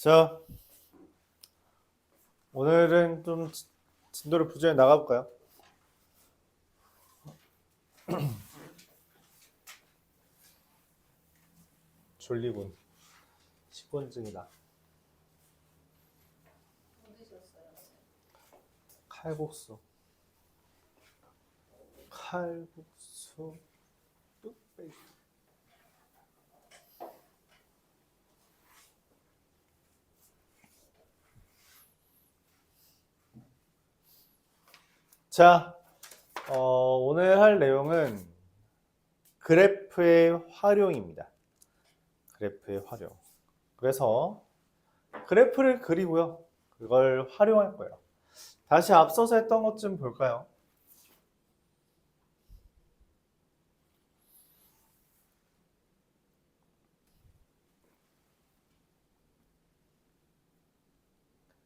자, 오늘은 좀 진도를 부지런히 나가볼까요? 졸리군. 식곤증이다. 칼국수. 칼국수. 뚝배기. 자, 오늘 할 내용은 그래프의 활용입니다. 그래프의 활용. 그래서 그래프를 그리고요. 그걸 활용할 거예요. 다시 앞서서 했던 것 좀 볼까요?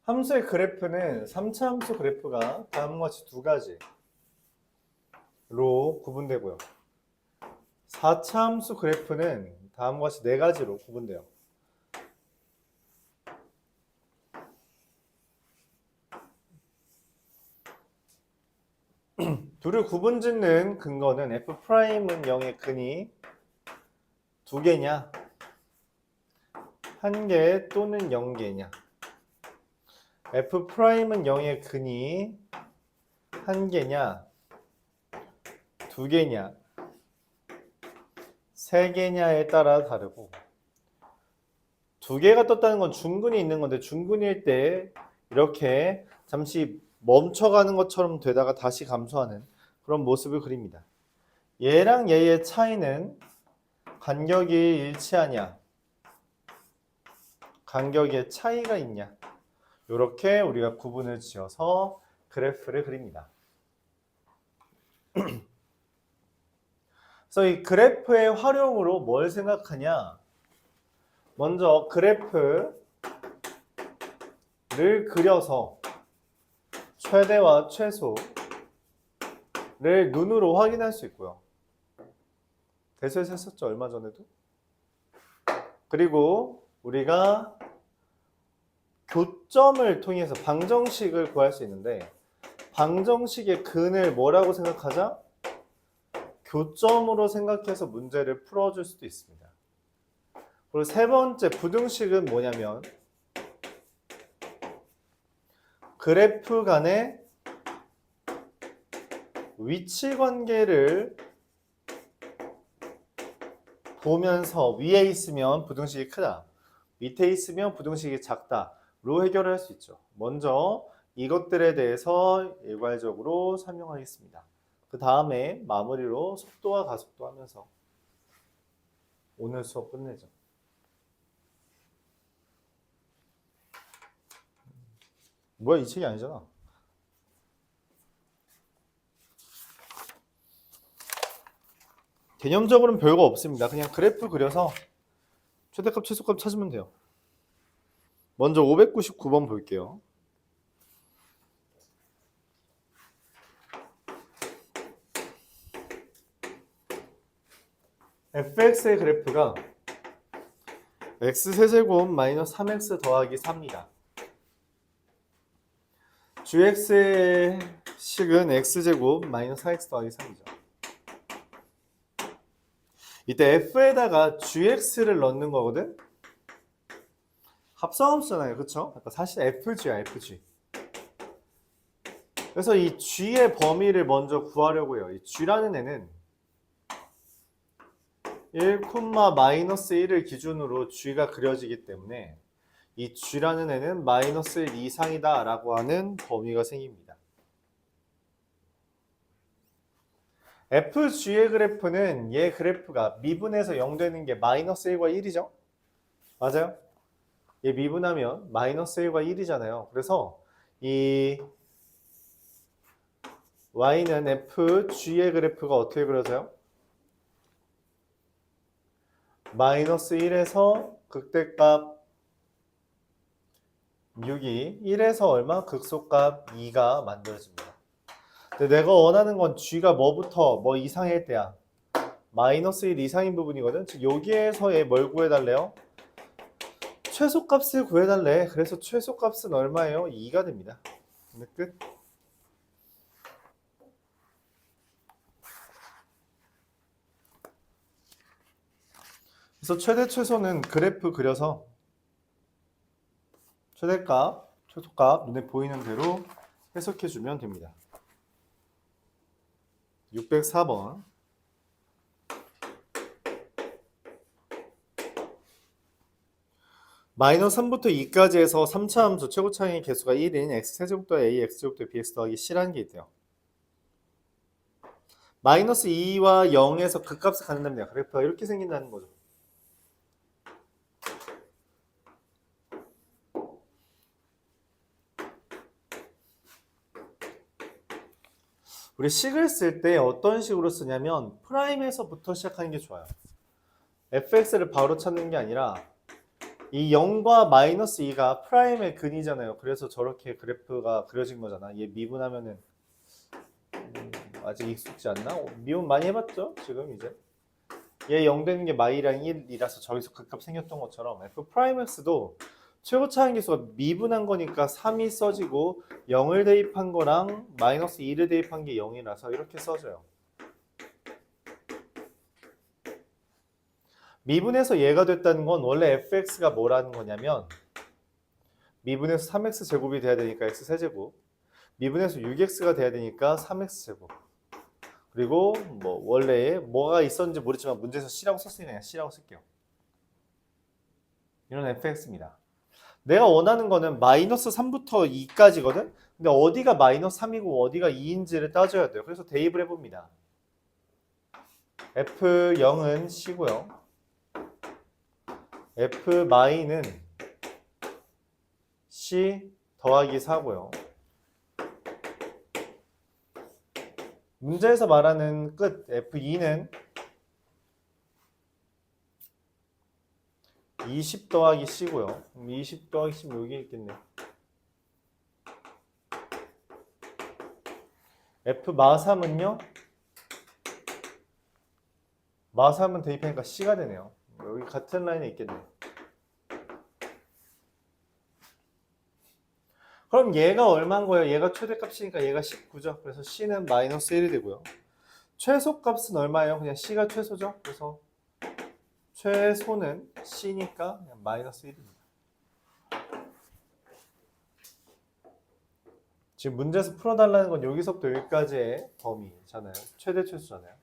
함수의 그래프는 3차 함수 그래프가 다음과 같이 두 가지로 구분되고요. 4차 함수 그래프는 다음과 같이 네 가지로 구분돼요. 둘을 구분짓는 근거는 F'은 0의 근이 두 개냐, 한 개 또는 0개냐. F'은 0의 근이 한 개냐, 두 개냐, 세 개냐에 따라 다르고, 두 개가 떴다는 건 중근이 있는 건데 중근일 때 이렇게 잠시 멈춰가는 것처럼 되다가 다시 감소하는 그런 모습을 그립니다. 얘랑 얘의 차이는 간격이 일치하냐, 간격의 차이가 있냐, 이렇게 우리가 구분을 지어서 그래프를 그립니다. 그래서 이 그래프의 활용으로 뭘 생각하냐? 먼저 그래프를 그려서 최대와 최소를 눈으로 확인할 수 있고요. 대수에서 했었죠, 얼마 전에도. 그리고 우리가 교점을 통해서 방정식을 구할 수 있는데, 방정식의 근을 뭐라고 생각하자? 교점으로 생각해서 문제를 풀어줄 수도 있습니다. 그리고 세 번째 부등식은 뭐냐면 그래프 간의 위치 관계를 보면서 위에 있으면 부등식이 크다, 밑에 있으면 부등식이 작다로 해결을 할 수 있죠. 먼저 이것들에 대해서 일괄적으로 설명하겠습니다. 그 다음에 마무리로 속도와 가속도 하면서 오늘 수업 끝내죠. 뭐야, 이 책이 아니잖아. 개념적으로는 별거 없습니다. 그냥 그래프 그려서 최대값 최소값 찾으면 돼요. 먼저 599번 볼게요. fx의 그래프가 x세제곱 마이너스 3x 더하기 4입니다. gx의 식은 x제곱 마이너스 4x 더하기 3이죠. 이때 f에다가 gx를 넣는 거거든? 합성함수잖아요, 그쵸? 사실 fg야, fg. 그래서 이 g의 범위를 먼저 구하려고요. 이 g라는 애는 1, 마이너스 1을 기준으로 g가 그려지기 때문에 이 g라는 애는 마이너스 1 이상이다 라고 하는 범위가 생깁니다. fg의 그래프는 얘 그래프가 미분해서 0 되는 게 마이너스 1과 1이죠? 맞아요? 얘 미분하면 마이너스 1과 1이잖아요. 그래서 이 y는 fg의 그래프가 어떻게 그려져요? 마이너스 1에서 극대값 6이 1에서 얼마? 극소값 2가 만들어집니다. 근데 내가 원하는 건 g가 뭐부터 뭐 이상일 때야. 마이너스 1 이상인 부분이거든. 즉 여기에서의 뭘 구해달래요? 최소값을 구해달래. 그래서 최소값은 얼마예요? 2가 됩니다. 근데 끝. 그래서 최대 최소는 그래프 그려서 최대값, 최소값 눈에 보이는 대로 해석해 주면 됩니다. 604번. 마이너스 3부터 2까지 해서 3차 함수 최고 차항의 개수가 1인 x제곱도 a, x제곱도 bx 더하기 c라는 게 있대요. 마이너스 2와 0에서 그 값을 갖는답니다. 그래프가 이렇게 생긴다는 거죠. 우리 식을 쓸 때 어떤 식으로 쓰냐면 프라임에서부터 시작하는 게 좋아요. fx를 바로 찾는 게 아니라 이 0과 마이너스 2가 프라임의 근이잖아요. 그래서 저렇게 그래프가 그려진 거잖아. 얘 미분하면은 아직 익숙지 않나? 미분 많이 해봤죠? 지금 이제 얘 0 되는 게 마이랑 1이라서 저기서 그 값 생겼던 것처럼 f 프라임 x도 최고 차항 계수가 미분한 거니까 3이 써지고 0을 대입한 거랑 마이너스 2를 대입한 게 0이라서 이렇게 써져요. 미분해서 얘가 됐다는 건 원래 fx가 뭐라는 거냐면 미분해서 3x 제곱이 돼야 되니까 x 세제곱, 미분해서 6x가 돼야 되니까 3x 제곱, 그리고 뭐 원래 뭐가 있었는지 모르지만 문제에서 c라고 썼으니까 그냥 c라고 쓸게요. 이런 fx입니다. 내가 원하는 거는 마이너스 3부터 2까지거든? 근데 어디가 마이너스 3이고 어디가 2인지를 따져야 돼요. 그래서 대입을 해봅니다. f0은 c고요. f-는 c 더하기 4고요. 문제에서 말하는 끝 f2는 20 더하기 c고요. 20 더하기 c 여기 있겠네. f-3은요? 마3은 대입하니까 c가 되네요. 여기 같은 라인에 있겠네. 그럼 얘가 얼마인 거예요? 얘가 최대값이니까 얘가 19죠. 그래서 c는 마이너스 1이 되고요. 최소값은 얼마예요? 그냥 c가 최소죠. 그래서 최소는 c니까 그냥 마이너스 1입니다. 지금 문제에서 풀어달라는 건 여기서부터 여기까지의 범위잖아요. 최대 최소잖아요.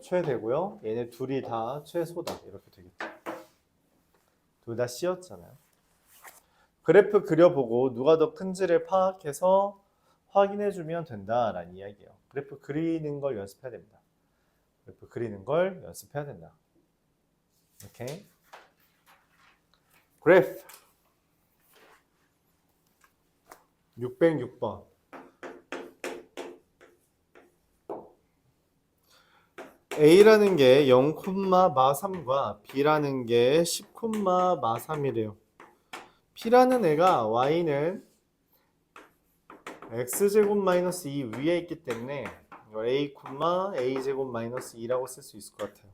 최대고요. 얘네 둘이 다 최소다. 이렇게 되겠죠. 둘 다 c였잖아요. 그래프 그려보고 누가 더 큰지를 파악해서 확인해주면 된다라는 이야기예요. 그래프 그리는 걸 연습해야 됩니다. 그래프 그리는 걸 연습해야 된다. 오케이. 그래프 606번. A라는 게 0,마3과 B라는 게 10,마3이래요. P라는 애가 Y는 X제곱 마이너스 2 위에 있기 때문에 A, A제곱 마이너스 2라고 쓸 수 있을 것 같아요.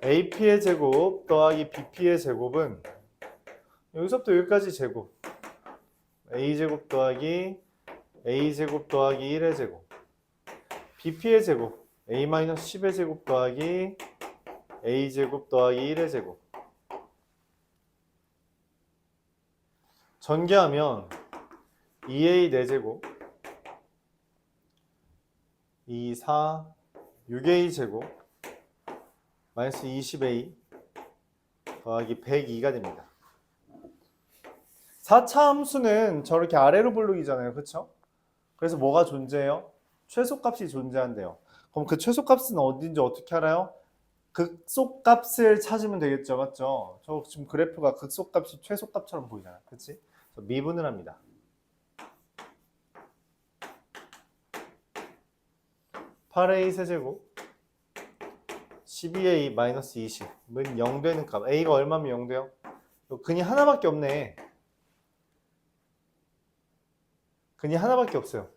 AP의 제곱 더하기 BP의 제곱은 여기서부터 여기까지 제곱, A제곱 더하기 A제곱 더하기 1의 제곱, BP의 제곱, A-10의 제곱 더하기 A제곱 더하기 1의 제곱. 전개하면 2A 4제곱, 2, 4, 6A 제곱, 마이너스 20A 더하기 102가 됩니다. 4차 함수는 저렇게 아래로 볼록이잖아요. 그쵸? 그래서 뭐가 존재해요? 최소값이 존재한대요. 그럼 그 최소값은 어딘지 어떻게 알아요? 극소값을 찾으면 되겠죠. 맞죠? 저 지금 그래프가 극소값이 최소값처럼 보이잖아요. 그치? 미분을 합니다. 8A 세제곱 12A 마이너스 20은 0 되는 값. A가 얼마면 0 돼요? 근이 하나밖에 없네. 근이 하나밖에 없어요.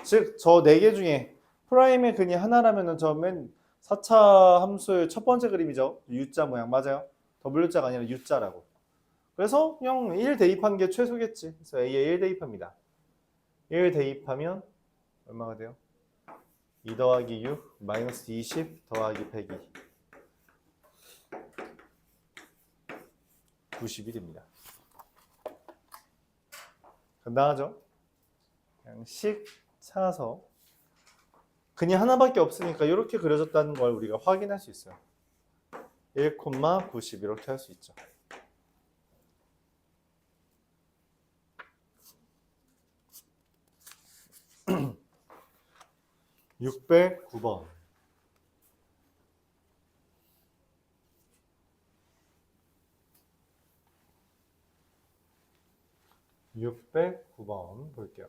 즉, 저 4개 중에 프라임의 근이 하나라면 저 맨 4차 함수의 첫 번째 그림이죠. U자 모양 맞아요. W자가 아니라 U자라고. 그래서 그냥 1 대입한 게 최소겠지. 그래서 A에 1 대입합니다. 1 대입하면 얼마가 돼요? 2 더하기 6 마이너스 20 더하기 102 91입니다. 간단하죠? 그냥 식 찾아서 그냥 하나밖에 없으니까 이렇게 그려졌다는 걸 우리가 확인할 수 있어요. 1,90 이렇게 할 수 있죠. 609번. 609번 볼게요.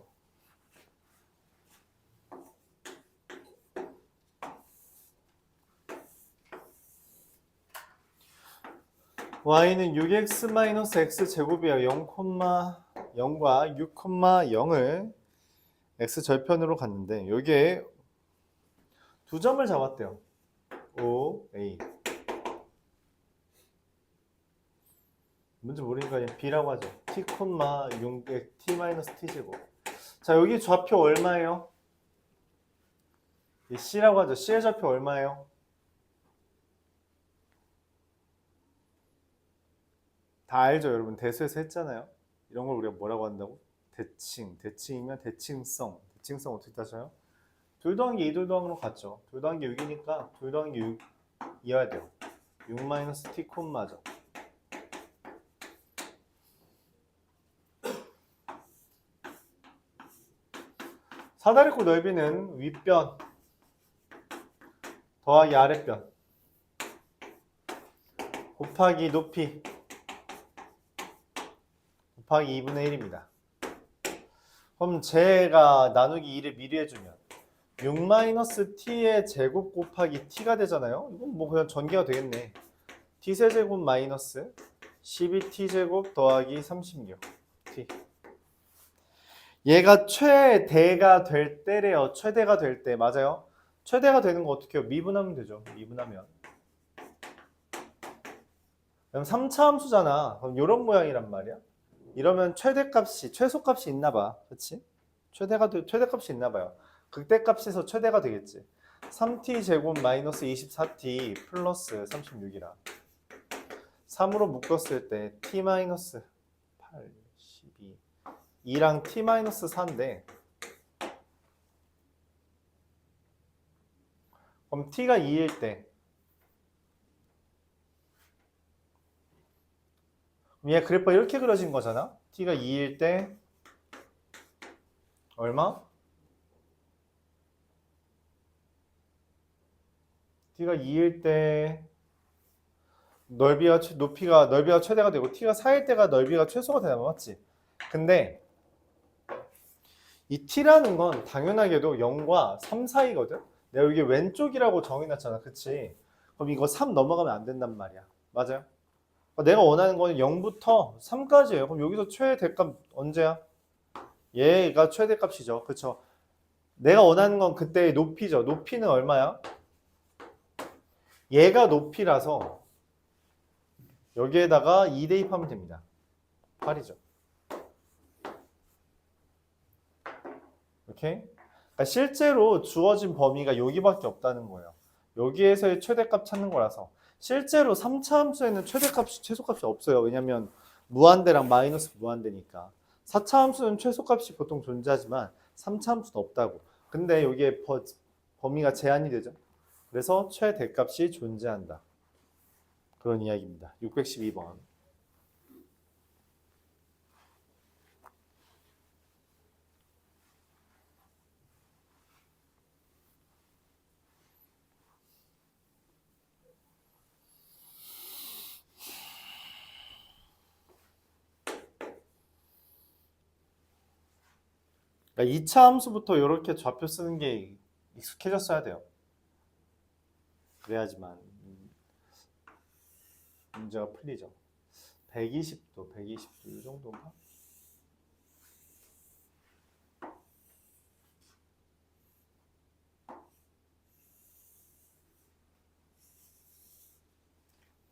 y는 6x-x 제곱이에요. 0,0과 6,0을 x 절편으로 갔는데 여기에 두 점을 잡았대요. O, A. 뭔지 모르니까 그냥 B라고 하죠. t, 6 t-t 제곱. 자, 여기 좌표 얼마예요? C라고 하죠. C의 좌표 얼마예요? 다 알죠, 여러분. 대수에서 했잖아요. 이런 걸 우리가 뭐라고 한다고? 대칭. 대칭이면 대칭성. 대칭성 어떻게 따져요? 2 더하기 2, 2 더하기로 갔죠. 2 더하기 6이니까 2 더하기 6 이어야 돼요. 6 마이너스 t 콤마죠. 사다리꼴 넓이는 윗변 더하기 아랫변 곱하기 높이 곱하기 2분의 1입니다. 그럼 제가 나누기 2를 미리 해주면 6-t의 제곱 곱하기 t가 되잖아요. 이건 뭐 그냥 전개가 되겠네. t세제곱 마이너스 12t제곱 더하기 36t. 얘가 최대가 될 때래요. 최대가 될 때. 맞아요. 최대가 되는 거 어떻게 해요? 미분하면 되죠. 미분하면. 그럼 3차 함수잖아. 그럼 이런 모양이란 말이야. 이러면 최대값이, 최소값이 있나 봐. 그치? 최대값이 있나 봐요. 극대값에서 최대가 되겠지. 3t 제곱 마이너스 24t 플러스 36이라. 3으로 묶었을 때 t 마이너스 8, 12 2랑 t 마이너스 4인데 그럼 t가 2일 때 얘 그래프가 이렇게 그려진 거잖아. t가 2일 때 얼마? t가 2일 때 넓이가 최대가 되고 t가 4일 때가 넓이가 최소가 되나 맞지? 근데 이 t라는 건 당연하게도 0과 3 사이거든. 내가 여기 왼쪽이라고 정해놨잖아. 그치? 그럼 이거 3 넘어가면 안 된단 말이야. 맞아요? 내가 원하는 거는 0부터 3까지예요. 그럼 여기서 최대값 언제야? 얘가 최대값이죠. 그쵸? 내가 원하는 건 그때의 높이죠. 높이는 얼마야? 얘가 높이라서 여기에다가 2 대입하면 됩니다. 8이죠. 오케이? 그러니까 실제로 주어진 범위가 여기밖에 없다는 거예요. 여기에서의 최대값 찾는 거라서 실제로 3차 함수에는 최대값이 최소값이 없어요. 왜냐면 무한대랑 마이너스 무한대니까. 4차 함수는 최소값이 보통 존재하지만 3차 함수는 없다고. 근데 여기에 범위가 제한이 되죠. 그래서 최대값이 존재한다. 그런 이야기입니다. 612번. 그러니까 2차 함수부터 이렇게 좌표 쓰는 게 익숙해졌어야 돼요. 그래야지만 문제가 풀리죠. 120도, 120도 이 정도인가?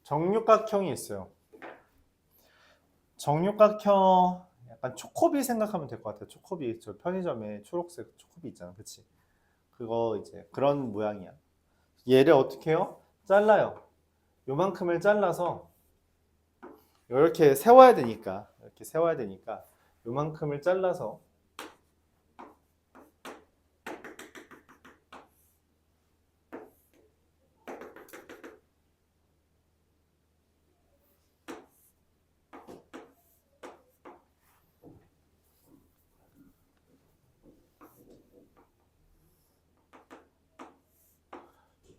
정육각형이 있어요. 정육각형 약간 초코비 생각하면 될 것 같아요. 초코비 저 편의점에 초록색 초코비 있잖아, 그치? 그거 이제 그런 모양이야. 얘를 어떻게 해요? 잘라요. 요만큼을 잘라서 이렇게 세워야 되니까 요만큼을 잘라서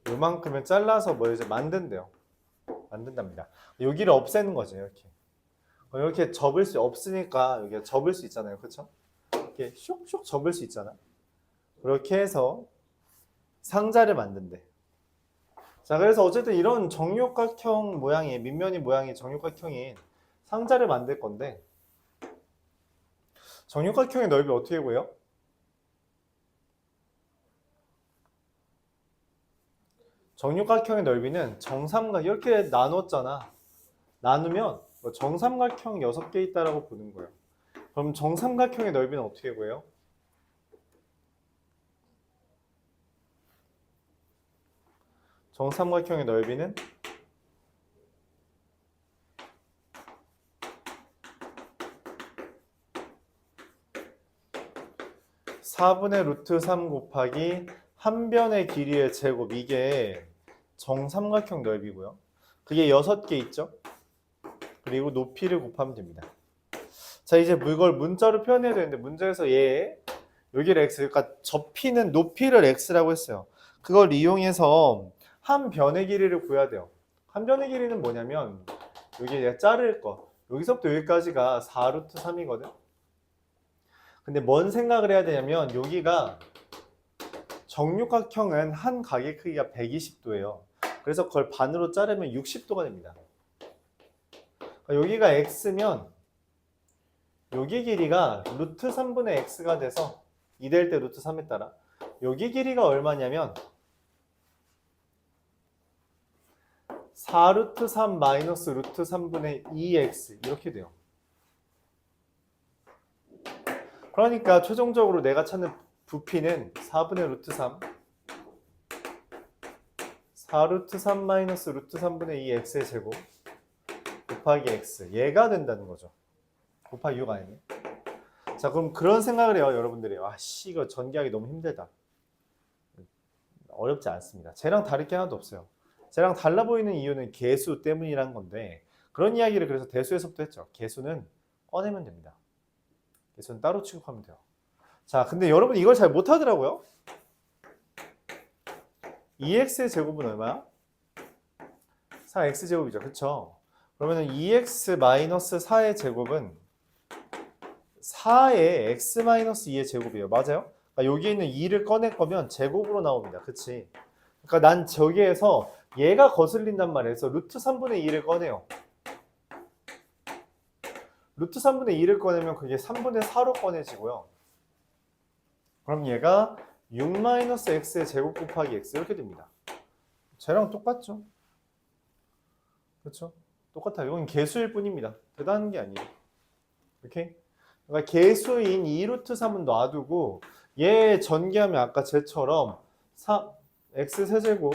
요만큼을 잘라서 뭐 이제 만든대요. 만든답니다. 여기를 없애는 거죠. 이렇게 접을 수 없으니까 여기 접을 수 있잖아요. 그렇죠? 이렇게 슉슉 접을 수 있잖아. 그렇게 해서 상자를 만든대. 자, 그래서 어쨌든 이런 정육각형 모양의 밑면이 모양이 정육각형인 상자를 만들 건데 정육각형의 넓이 어떻게 구해요? 정육각형의 넓이는 정삼각 이렇게 나눴잖아. 나누면 정삼각형 6개 있다라고 보는 거예요. 그럼 정삼각형의 넓이는 어떻게 구해요? 정삼각형의 넓이는 4분의 루트 3 곱하기 한 변의 길이의 제곱, 이게 정삼각형 넓이고요. 그게 6개 있죠? 그리고 높이를 곱하면 됩니다. 자, 이제 이걸 문자로 표현해야 되는데 문제에서 여기를 x, 그러니까 접히는 높이를 x라고 했어요. 그걸 이용해서 한 변의 길이를 구해야 돼요. 한 변의 길이는 뭐냐면 여기 내가 자를 거, 여기서부터 여기까지가 4루트 3이거든. 근데 뭔 생각을 해야 되냐면 여기가 정육각형은 한 각의 크기가 120도예요. 그래서 그걸 반으로 자르면 60도가 됩니다. 여기가 x면 여기 길이가 루트 3분의 x가 돼서 2 될 때 루트 3에 따라 여기 길이가 얼마냐면 4루트 3 마이너스 루트 3분의 2x 이렇게 돼요. 그러니까 최종적으로 내가 찾는 부피는 4분의 루트 3 4루트 3 마이너스 루트 3분의 2x의 제곱 곱하기 x, 얘가 된다는 거죠. 곱하기 6 아니네. 자, 그럼 그런 생각을 해요, 여러분들이. 아씨, 이거 전개하기 너무 힘들다. 어렵지 않습니다. 쟤랑 다를 게 하나도 없어요. 쟤랑 달라 보이는 이유는 개수 때문이란 건데, 그런 이야기를 그래서 대수에서부터 했죠. 개수는 꺼내면 됩니다. 개수는 따로 취급하면 돼요. 자, 근데 여러분 이걸 잘 못하더라고요. 2x의 제곱은 얼마야? 4x제곱이죠. 그쵸? 그러면 2x 마이너스 4의 제곱은 4의 x 마이너스 2의 제곱이에요. 맞아요? 그러니까 여기에 있는 2를 꺼낼 거면 제곱으로 나옵니다. 그치? 그러니까 난 저기에서 얘가 거슬린단 말이에요. 그래서 루트 3분의 2를 꺼내요. 루트 3분의 2를 꺼내면 그게 3분의 4로 꺼내지고요. 그럼 얘가 6-x의 제곱 곱하기 x 이렇게 됩니다. 쟤랑 똑같죠? 그렇죠? 똑같아요. 이건 개수일 뿐입니다. 대단한 게 아니에요. 오케이? 그러니까 개수인 2루트 3은 놔두고 얘 전개하면 아까 쟤처럼 x 세제곱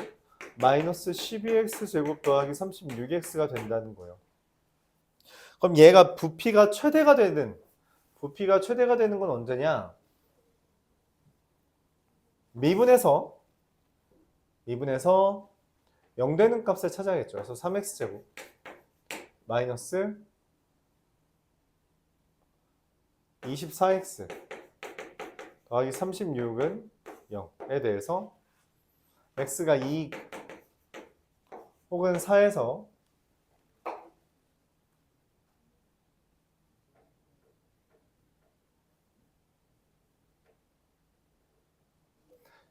마이너스 12x 제곱 더하기 36x가 된다는 거예요. 그럼 얘가 부피가 최대가 되는 건 언제냐? 미분해서 0 되는 값을 찾아야겠죠. 그래서 3x제곱 마이너스 24x 더하기 36은 0에 대해서 x가 2 혹은 4에서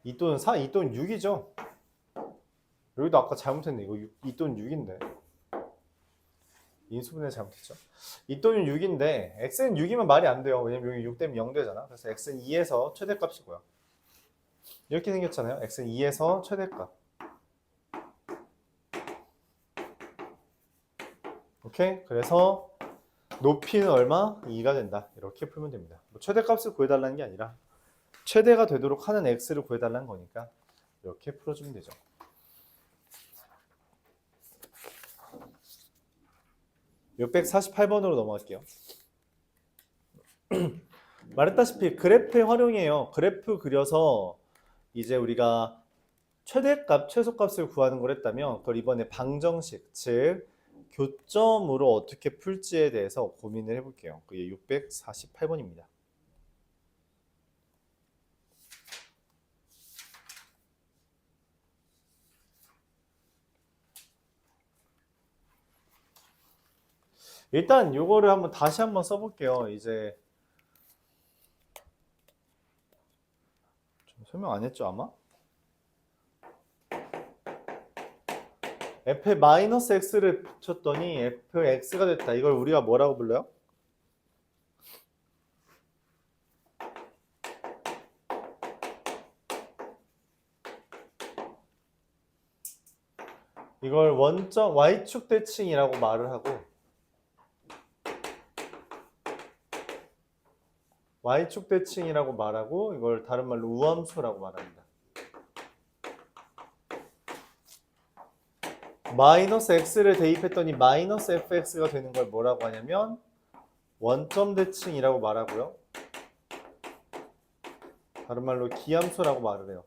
이 또는 4, 이 또는 6이죠. 여기도 아까 잘못했네. 이거 2 또는 6인데. 인수분해 잘못했죠. 2 또는 6인데 x는 6이면 말이 안 돼요. 왜냐면 여기 6 되면 0 되잖아. 그래서 x는 2에서 최대값이고요. 이렇게 생겼잖아요. x는 2에서 최대값. 오케이? 그래서 높이는 얼마? 2가 된다. 이렇게 풀면 됩니다. 뭐 최대값을 구해달라는 게 아니라 최대가 되도록 하는 x를 구해달라는 거니까 이렇게 풀어주면 되죠. (648번으로) 넘어갈게요. 말했다시피 그래프의 활용이에요. 그래프 그려서 이제 우리가 최대값, 최소값을 구하는 걸 했다면 그걸 이번에 방정식, 즉 교점으로 어떻게 풀지에 대해서 고민을 해볼게요. 그게 648번입니다. 일단 요거를 다시 한번 써볼게요. 이제 좀 설명 안 했죠 아마? f에 마이너스 x를 붙였더니 fx가 됐다. 이걸 우리가 뭐라고 불러요? 이걸 원점 y축 대칭이라고 말을 하고 y축 대칭이라고 말하고 이걸 다른 말로 우함수라고 말합니다. 마이너스 x를 대입했더니 마이너스 fx가 되는 걸 뭐라고 하냐면 원점 대칭이라고 말하고요. 다른 말로 기함수라고 말을 해요.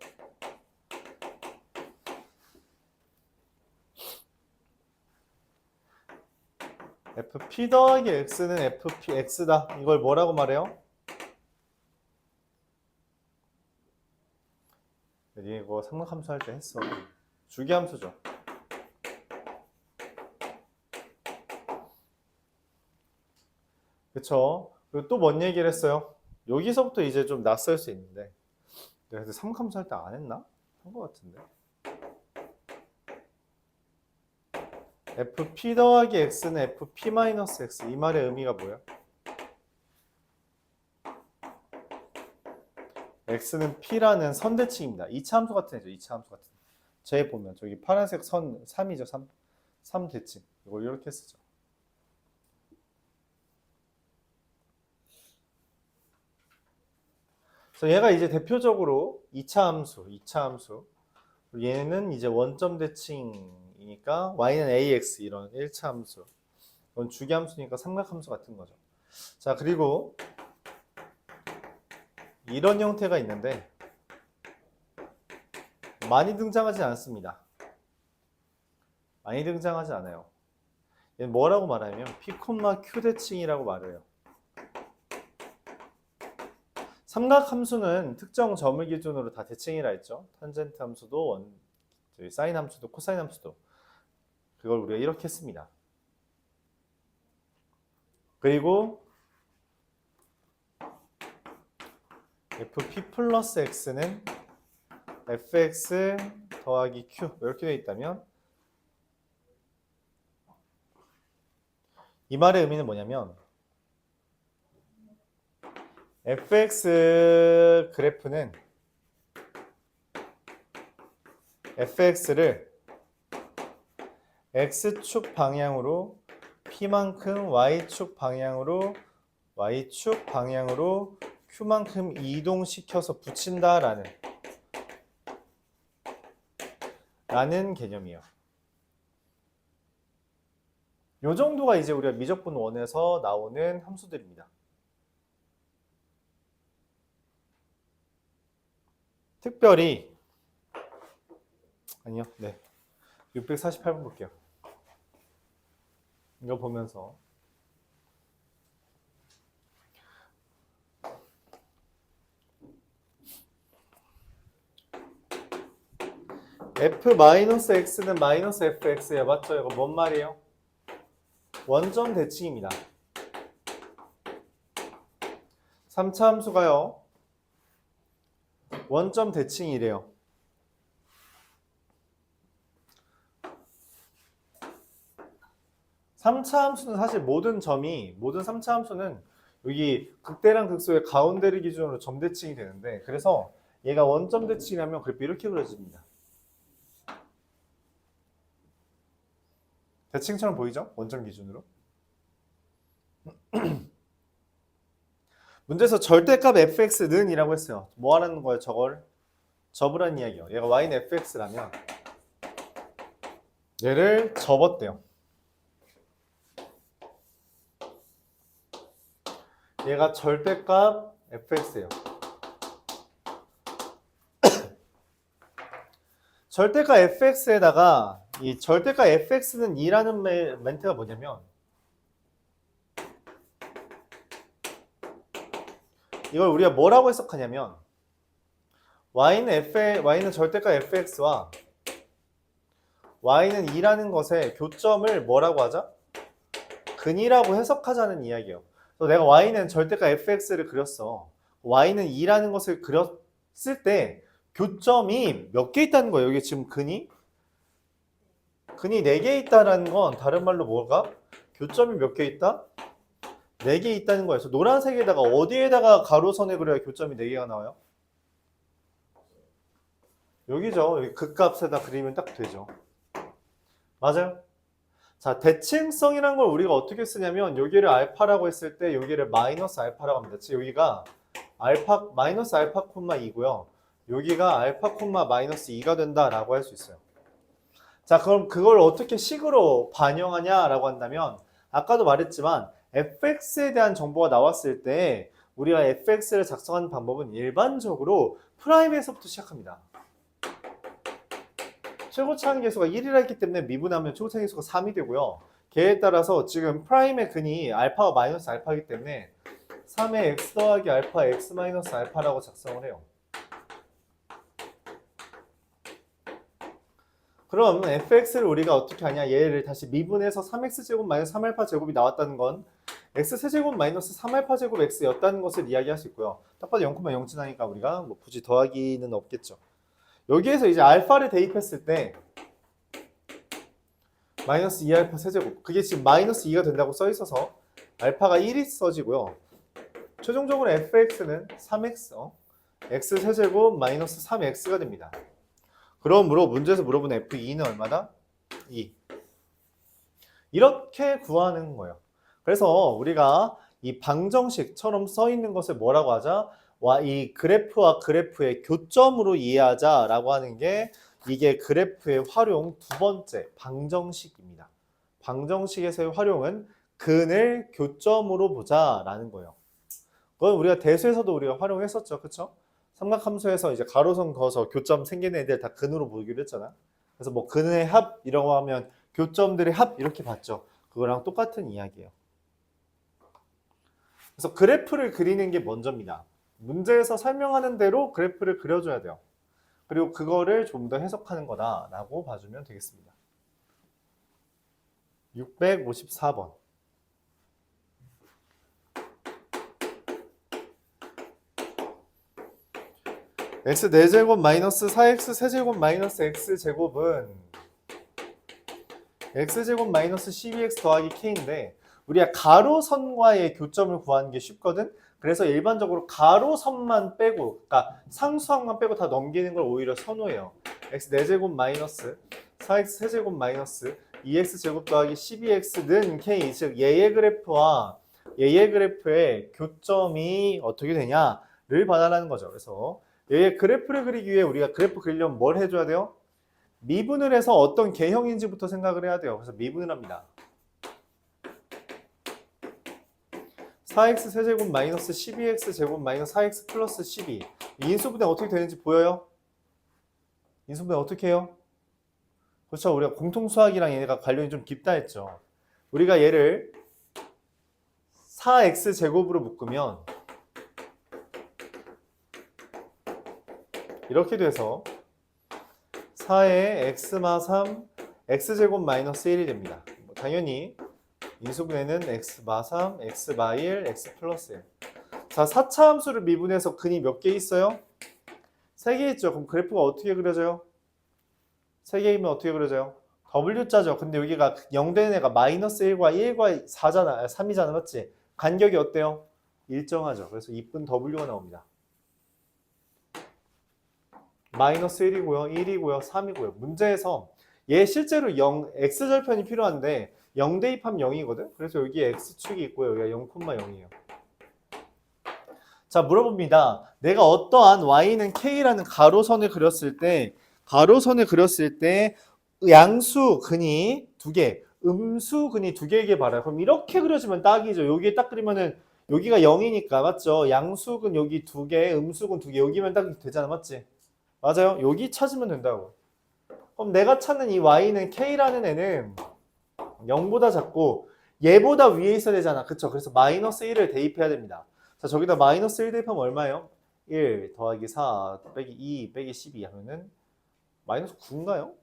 fp 더하기 x는 fpx다. 이걸 뭐라고 말해요? 이거 삼각함수 할 때 했어. 주기함수죠. 그쵸? 그리고 또 뭔 얘기를 했어요? 여기서부터 이제 좀 낯설 수 있는데 내가 삼각함수 할 때 안 했나? 한 것 같은데. fp 더하기 x는 fp 마이너스 x. 이 말의 의미가 뭐예요? x는 p라는 선대칭입니다. 2차 함수 같은 애죠. 2차 함수 같은 애. 제 보면 저기 파란색 선 3이죠. 3 대칭. 이걸 이렇게 쓰죠. 그래서 얘가 이제 대표적으로 2차 함수, 2차 함수. 얘는 이제 원점 대칭이니까 y는 ax 이런 1차 함수. 이건 주기함수니까 삼각함수 같은 거죠. 자, 그리고 이런 형태가 있는데 많이 등장하지 않습니다. 많이 등장하지 않아요. 얘는 뭐라고 말하냐면 p, q 대칭이라고 말을 해요. 삼각함수는 특정 점을 기준으로 다 대칭이라 했죠. 탄젠트 함수도 사인 함수도 코사인 함수도. 그걸 우리가 이렇게 했습니다. 그리고 fp 플러스 x는 fx 더하기 q 이렇게 되어 있다면 이 말의 의미는 뭐냐면 fx 그래프는 fx를 x축 방향으로 p만큼 y축 방향으로 q만큼 이동시켜서 붙인다라는 개념이에요. 요 정도가 이제 우리가 미적분 1에서 나오는 함수들입니다. 특별히 아니요. 네. 648번 볼게요. 이거 보면서 f-x는 마이너스 fx야. 맞죠? 이거 뭔 말이에요? 원점 대칭입니다. 3차 함수가요. 원점 대칭이래요. (3차) 함수는 사실 모든 3차 함수는 여기 극대랑 극소의 가운데를 기준으로 점 대칭이 되는데 그래서 얘가 원점 대칭이라면 그래프 이렇게 그려집니다. 대칭처럼 보이죠? 원점 기준으로. 문제에서 절대값 fx는 이라고 했어요. 뭐 하는 거예요? 저걸 접으라는 이야기예요. 얘가 y는 fx라면 얘를 접었대요. 얘가 절대값 fx예요. 절대값 fx에다가 이 절대값 fx는 2라는 멘트가 뭐냐면 이걸 우리가 뭐라고 해석하냐면 y는 절대값 fx와 y는 2라는 것의 교점을 뭐라고 하자? 근이라고 해석하자는 이야기예요. 그래서 내가 y는 절대값 fx를 그렸어. y는 2라는 것을 그렸을 때 교점이 몇 개 있다는 거예요. 여기 지금 근이 4개 있다는 건 다른 말로 뭐가? 교점이 몇 개 있다? 4개 있다는 거예요. 그래서 노란색에다가 어디에다가 가로선을 그려야 교점이 4개가 나와요? 여기죠. 여기 극값에다 그리면 딱 되죠. 맞아요? 자, 대칭성이라는 걸 우리가 어떻게 쓰냐면 여기를 알파라고 했을 때 여기를 마이너스 알파라고 합니다. 즉 여기가 알파 마이너스 알파 콤마 2고요. 여기가 알파 콤마 마이너스 2가 된다라고 할 수 있어요. 자, 그럼 그걸 어떻게 식으로 반영하냐라고 한다면 아까도 말했지만 fx에 대한 정보가 나왔을 때 우리가 fx를 작성하는 방법은 일반적으로 프라임에서부터 시작합니다. 최고차항 계수가 1이라 했기 때문에 미분하면 최고차항 계수가 3이 되고요. 걔에 따라서 지금 프라임의 근이 알파가 마이너스 알파이기 때문에 3의 x 더하기 알파 x 마이너스 알파라고 작성을 해요. 그럼 fx를 우리가 어떻게 하냐? 얘를 다시 미분해서 3x제곱 마이너스 3알파 제곱이 나왔다는 건 x세제곱 마이너스 3알파 제곱 x였다는 것을 이야기할 수 있고요. 딱 봐도 0,0 지나니까 우리가 뭐 굳이 더하기는 없겠죠. 여기에서 이제 알파를 대입했을 때 마이너스 2알파 세제곱, 그게 지금 마이너스 2가 된다고 써 있어서 알파가 1이 써지고요. 최종적으로 fx는 3x, x 세제곱 마이너스 3x가 됩니다. 그러므로 문제에서 물어본 f2는 얼마다? 2. 이렇게 구하는 거예요. 그래서 우리가 이 방정식처럼 써 있는 것을 뭐라고 하자? 이 그래프와 그래프의 교점으로 이해하자라고 하는 게 이게 그래프의 활용 두 번째 방정식입니다. 방정식에서의 활용은 근을 교점으로 보자라는 거예요. 그건 우리가 대수에서도 우리가 활용했었죠, 그렇죠? 삼각함수에서 이제 가로선 그어서 교점 생기는 애들 다 근으로 보기로 했잖아. 그래서 뭐 근의 합 이라고 하면 교점들의 합 이렇게 봤죠. 그거랑 똑같은 이야기예요. 그래서 그래프를 그리는 게 먼저입니다. 문제에서 설명하는 대로 그래프를 그려줘야 돼요. 그리고 그거를 좀 더 해석하는 거다라고 봐주면 되겠습니다. 654번. x 4제곱 마이너스 4x 세제곱 마이너스 x제곱은 x제곱 마이너스 12x 더하기 k인데 우리가 가로선과의 교점을 구하는 게 쉽거든. 그래서 일반적으로 가로선만 빼고, 그러니까 상수항만 빼고 다 넘기는 걸 오히려 선호해요. x 4제곱 마이너스 4x 세제곱 마이너스 2x제곱 더하기 12x는 k, 즉 얘의 그래프와 얘의 그래프의 교점이 어떻게 되냐를 봐달라는 거죠. 그래서 얘의 그래프를 그리기 위해 우리가 그래프 그리려면 뭘 해줘야 돼요? 미분을 해서 어떤 개형인지부터 생각을 해야 돼요. 그래서 미분을 합니다. 4x 세제곱 마이너스 12x 제곱 마이너스 4x 플러스 12. 이 인수분해 어떻게 되는지 보여요? 인수분해 어떻게 해요? 그렇죠. 우리가 공통수학이랑 얘네가 관련이 좀 깊다 했죠. 우리가 얘를 4x 제곱으로 묶으면 이렇게 돼서 4의 x마 3 x제곱 마이너스 1이 됩니다. 당연히 인수분해는 x마 3, x마 1, x 플러스 1. 자, 4차 함수를 미분해서 근이 몇 개 있어요? 3개 있죠. 그럼 그래프가 어떻게 그려져요? 3개이면 어떻게 그려져요? W자죠. 근데 여기가 0 되는 애가 마이너스 1과 1과 4잖아. 3이잖아. 맞지? 간격이 어때요? 일정하죠. 그래서 이쁜 W가 나옵니다. 마이너스 1이고요. 1이고요. 3이고요. 문제에서 얘 실제로 0, x절편이 필요한데 0 대입하면 0이거든. 그래서 여기에 x축이 있고요. 여기가 0,0이에요. 자, 물어봅니다. 내가 어떠한 y는 k라는 가로선을 그렸을 때 양수 근이 두 개, 음수 근이 두 개이길 바라요. 그럼 이렇게 그려주면 딱이죠. 여기에 딱 그리면은 여기가 0이니까 맞죠? 양수근 여기 두 개, 음수근 두 개, 여기면 딱 되잖아, 맞지? 맞아요. 여기 찾으면 된다고. 그럼 내가 찾는 이 y는 k라는 애는 0보다 작고 얘보다 위에 있어야 되잖아. 그쵸? 그래서 마이너스 1을 대입해야 됩니다. 자, 저기다 마이너스 1 대입하면 얼마예요? 1 더하기 4 빼기 2 빼기 12 하면은 마이너스 9인가요?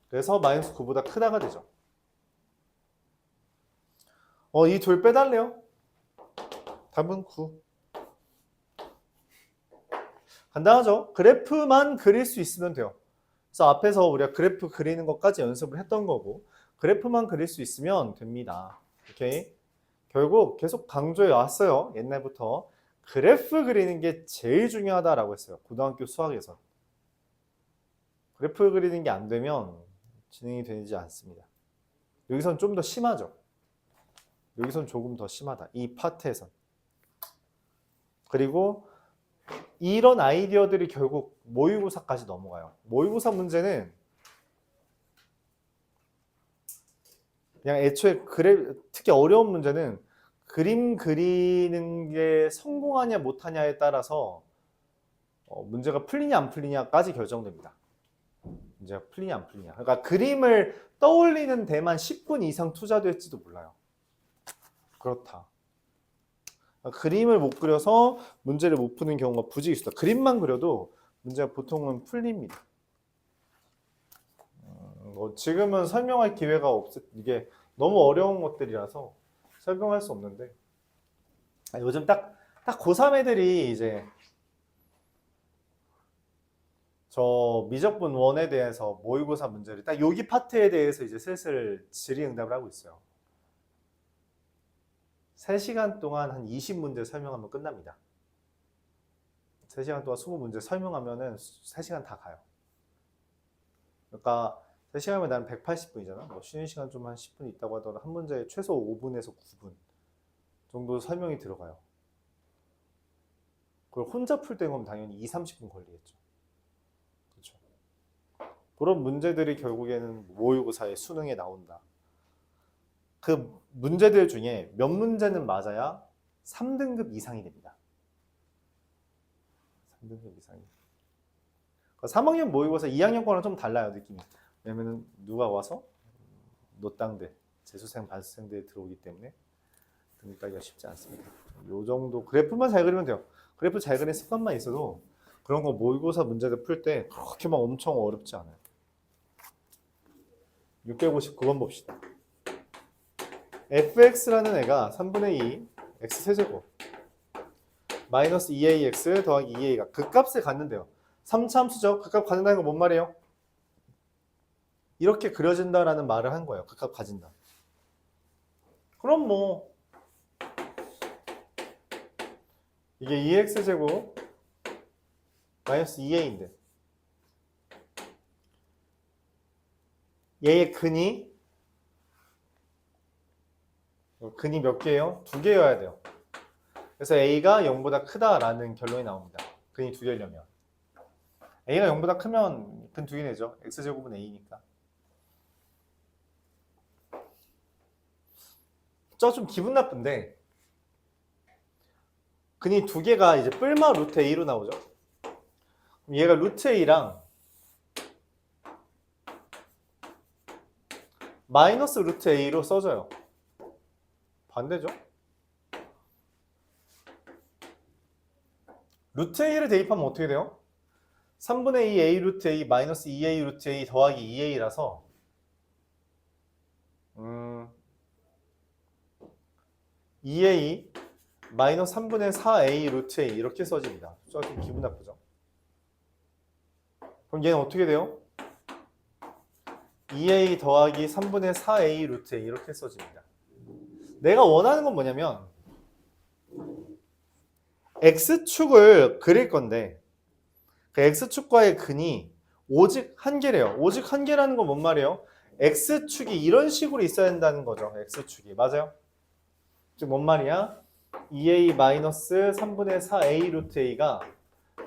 그래서 마이너스 9보다 크다가 되죠. 이 둘 빼달래요. 답은 9. 간단하죠? 그래프만 그릴 수 있으면 돼요. 그래서 앞에서 우리가 그래프 그리는 것까지 연습을 했던 거고 그래프만 그릴 수 있으면 됩니다. 오케이? 결국 계속 강조해 왔어요. 옛날부터. 그래프 그리는 게 제일 중요하다라고 했어요. 고등학교 수학에서. 그래프 그리는 게 안 되면 진행이 되지 않습니다. 여기선 좀 더 심하죠. 여기선 조금 더 심하다. 이 파트에선. 그리고 이런 아이디어들이 결국 모의고사까지 넘어가요. 모의고사 문제는 그냥 애초에 특히 어려운 문제는 그림 그리는 게 성공하냐 못하냐에 따라서 문제가 풀리냐 안 풀리냐까지 결정됩니다. 문제가 풀리냐 안 풀리냐. 그러니까 그림을 떠올리는 데만 10분 이상 투자될지도 몰라요. 그렇다. 그림을 못 그려서 문제를 못 푸는 경우가 부지 있다. 그림만 그려도 문제가 보통은 풀립니다. 지금은 설명할 기회가 이게 너무 어려운 것들이라서 설명할 수 없는데 요즘 딱 고3 애들이 이제 저 미적분 1에 대해서 모의고사 문제를 딱 여기 파트에 대해서 이제 슬슬 질의응답을 하고 있어요. 3시간 동안 한 20문제 설명하면 끝납니다. 3시간 동안 20문제 설명하면은 3시간 다 가요. 그러니까 3시간이면 나는 180분이잖아. 뭐 쉬는 시간 좀 한 10분 있다고 하더라도 한 문제에 최소 5분에서 9분 정도 설명이 들어가요. 그걸 혼자 풀 때는 당연히 20-30분 걸리겠죠. 그렇죠. 그런 문제들이 결국에는 모의고사의 수능에 나온다. 그 문제들 중에 몇 문제는 맞아야 3등급 이상이 됩니다. 3등급 이상이. 3학년 모의고사 2학년 거랑 좀 달라요, 느낌이. 왜냐면은 누가 와서 노땅들, 재수생, 반수생들이 들어오기 때문에 등급 따기가 쉽지 않습니다. 요 정도 그래프만 잘 그리면 돼요. 그래프 잘 그리는 습관만 있어도 그런 거 모의고사 문제들 풀 때 그렇게 막 엄청 어렵지 않아요. 659번 봅시다. fx라는 애가 3분의 2 x 세제곱 마이너스 2ax 더하기 2a가 그 값을 갖는데요. 3차 함수죠. 그 값 갖는다는 건 뭔 말이에요? 이렇게 그려진다라는 말을 한 거예요. 그 값 가진다. 그럼 뭐 이게 2x제곱 마이너스 2a인데 얘의 근이 몇 개예요? 2개여야 돼요. 그래서 a가 0보다 크다라는 결론이 나옵니다. 근이 2개려면 a가 0보다 크면 근 2개 내죠. x제곱은 a니까. 저 좀 기분 나쁜데 근이 2개가 이제 뿔마 루트 a로 나오죠. 그럼 얘가 루트 a랑 마이너스 루트 a로 써져요. 반대죠. 루트 a를 대입하면 어떻게 돼요? 3분의 2 a 루트 a 마이너스 2a 루트 a 더하기 2a라서 2a 마이너스 3분의 4a 루트 a 이렇게 써집니다. 좀 기분 나쁘죠? 그럼 얘는 어떻게 돼요? 2a 더하기 3분의 4a 루트 a 이렇게 써집니다. 내가 원하는 건 뭐냐면 x축을 그릴 건데 그 x축과의 근이 오직 한 개래요. 오직 한 개라는 건 뭔 말이에요? x축이 이런 식으로 있어야 된다는 거죠. x축이. 맞아요? 즉 뭔 말이야? 2a-3분의 4a 루트 a가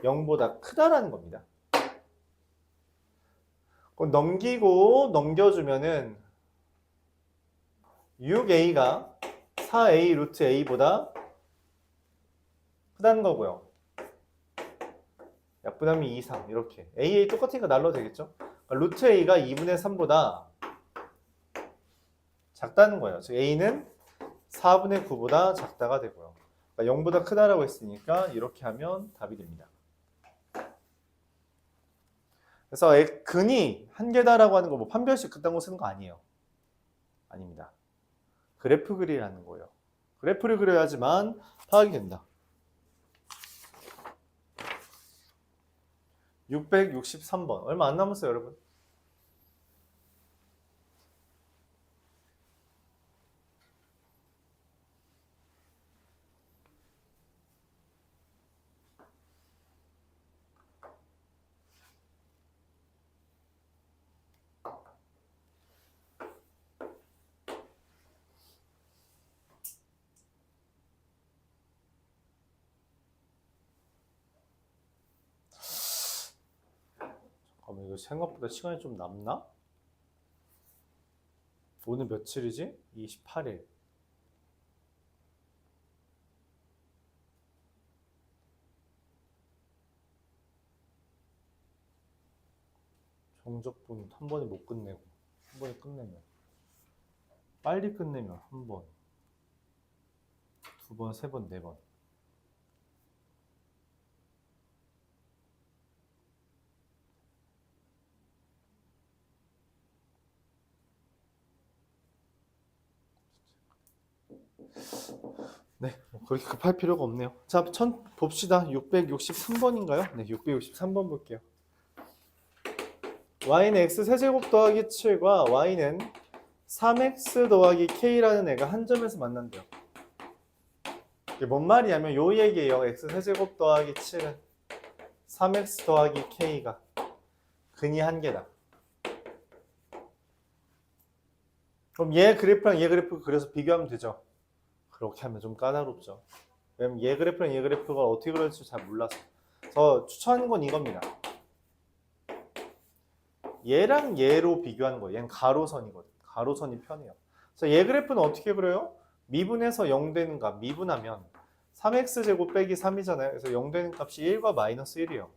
0보다 크다라는 겁니다. 그럼 넘기고 넘겨주면은 6a가 4a 루트 a보다 크다는 거고요. 약분하면 2 이상 이렇게 a 똑같으니까 날로 되겠죠? 그러니까 루트 a가 2분의 3보다 작다는 거예요. 즉 a는 4분의 9보다 작다가 되고요. 그러니까 0보다 크다라고 했으니까 이렇게 하면 답이 됩니다. 그래서 근이 한 개다라고 하는 거 뭐 판별식 그딴 거 쓰는 거 아니에요. 아닙니다. 그래프 그리라는 거예요. 그래프를 그려야지만 파악이 된다. 663번. 얼마 안 남았어요, 여러분. 잠깐만, 이거 생각보다 시간이 좀 남나? 오늘 며칠이지? 28일. 정적분 한 번에 못 끝내고 한 번에 끝내면 빨리 끝내면 한 번, 두 번, 세 번, 네 번. 네, 그렇게 급할 필요가 없네요. 자, 봅시다. 663번인가요? 네, 663번 볼게요. y는 x 세제곱 더하기 7과 y는 3x 더하기 k라는 애가 한 점에서 만난대요. 이게 뭔 말이냐면 요 얘기예요. x 세제곱 더하기 7은 3x 더하기 k가 근이 한 개다. 그럼 얘 그래프랑 얘 그래프 그려서 비교하면 되죠. 그렇게 하면 좀 까다롭죠. 왜냐면 얘 그래프랑 얘 그래프가 어떻게 그릴지 잘 몰라서. 저 추천하는 건 이겁니다. 얘랑 얘로 비교하는 거예요. 얘는 가로선이거든. 가로선이 편해요. 그래서 얘 그래프는 어떻게 그려요? 미분해서 0 되는 값, 미분하면 3x제곱 빼기 3이잖아요. 그래서 0 되는 값이 1과 마이너스 1이에요.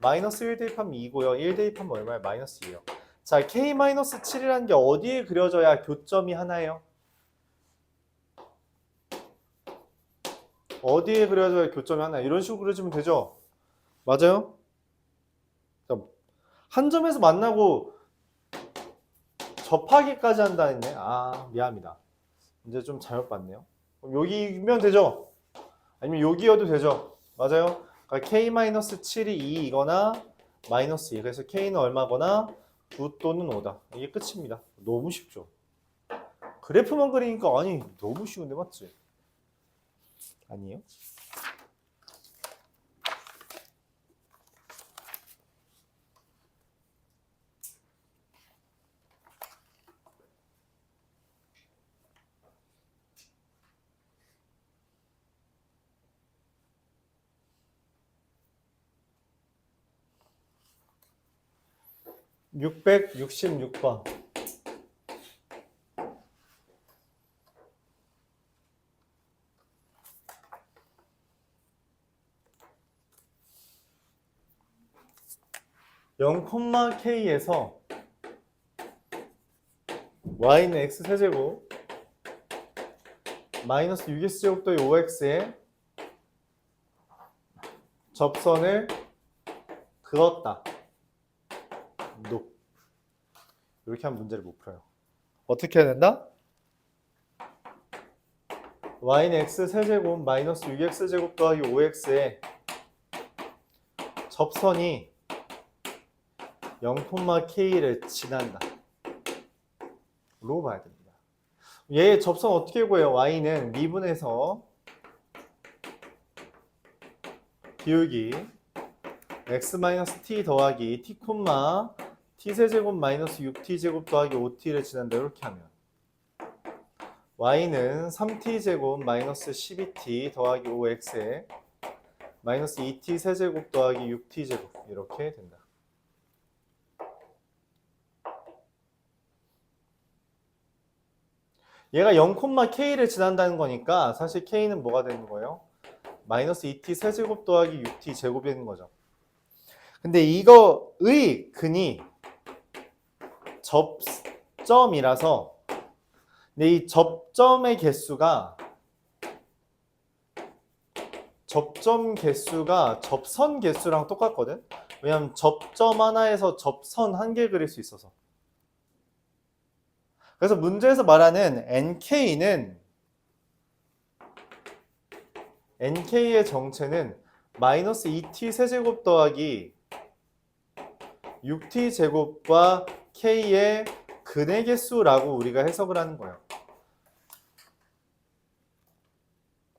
마이너스 1 대입하면 2고요. 1 대입하면 얼마예요? 마이너스 2예요. 자, k-7이라는 게 어디에 그려져야 교점이 하나예요? 어디에 그려져야 교점이 하나예요? 이런 식으로 그려지면 되죠? 맞아요? 한 점에서 만나고 접하기까지 한다는데 아 미안합니다. 이제 좀 잘못 봤네요. 그럼 여기면 되죠? 아니면 여기여도 되죠? 맞아요? 그러니까 k-7이 2이거나 마이너스 2. 그래서 k는 얼마거나 9 또는 5다. 이게 끝입니다. 너무 쉽죠? 그래프만 그리니까 아니 너무 쉬운데 맞지? 아니에요? 666번. (0,k에서) y는 x 세제곱 마이너스 6x제곱 더하기 5x에 접선을 그었다. 노. 이렇게 하면 문제를 못 풀어요. 어떻게 해야 된다? y는 x 세제곱 마이너스 6x제곱 더하기 5x에 접선이 0,k를 지난다. 로 봐야 됩니다. 얘 접선 어떻게 구해요? y는 미분해서 비울기 x-t 더하기 t 콤마 t세제곱 마이너스 6t제곱 더하기 5t를 지난다 이렇게 하면 y는 3t제곱 마이너스 12t 더하기 5x에 마이너스 2t 세제곱 더하기 6t제곱 이렇게 된다. 얘가 0,k를 지난다는 거니까 사실 k는 뭐가 되는 거예요? 마이너스 2t 세제곱 더하기 6t 제곱이 되는 거죠. 근데 이거의 근이 접점이라서 근데 이 접점 개수가 접선 개수랑 똑같거든? 왜냐면 접점 하나에서 접선 한 개 그릴 수 있어서. 그래서 문제에서 말하는 nk의 정체는 마이너스 2t 세제곱 더하기 6t 제곱과 k의 근의 개수라고 우리가 해석을 하는 거예요.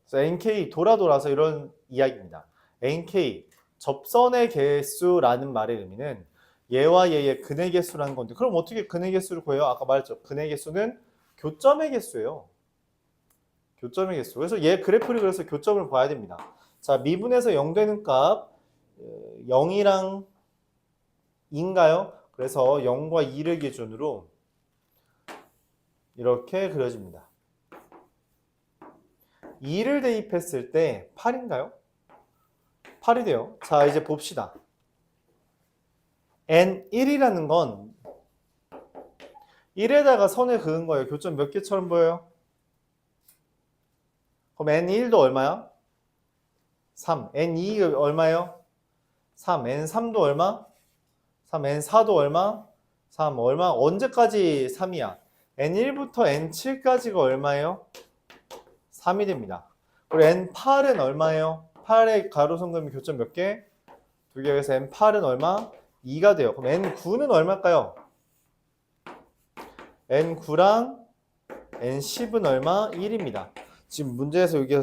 그래서 nk 돌아서 이런 이야기입니다. nk 접선의 개수라는 말의 의미는 얘와 얘의 근의 개수라는 건데 그럼 어떻게 근의 개수를 구해요? 아까 말했죠. 근의 개수는 교점의 개수예요. 교점의 개수. 그래서 얘 그래프를 그려서 교점을 봐야 됩니다. 자, 미분에서 0 되는 값 0이랑 2인가요? 그래서 0과 2를 기준으로 이렇게 그려집니다. 2를 대입했을 때 8인가요? 8이 돼요. 자, 이제 봅시다. N1이라는 건 1에다가 선을 그은 거예요. 교점 몇 개처럼 보여요? 그럼 N1도 얼마야? 3. N2 얼마예요? 3. N3도 얼마? 3. N4도 얼마? 3. 얼마? 언제까지 3이야? N1부터 N7까지가 얼마예요? 3이 됩니다. 그리고 N8은 얼마예요? 8의 가로성금이 교점 몇 개? 2개. 그래서 N8은 얼마? 2가 돼요. 그럼 N9는 얼마일까요? N9랑 N10은 얼마? 1입니다. 지금 문제에서 여기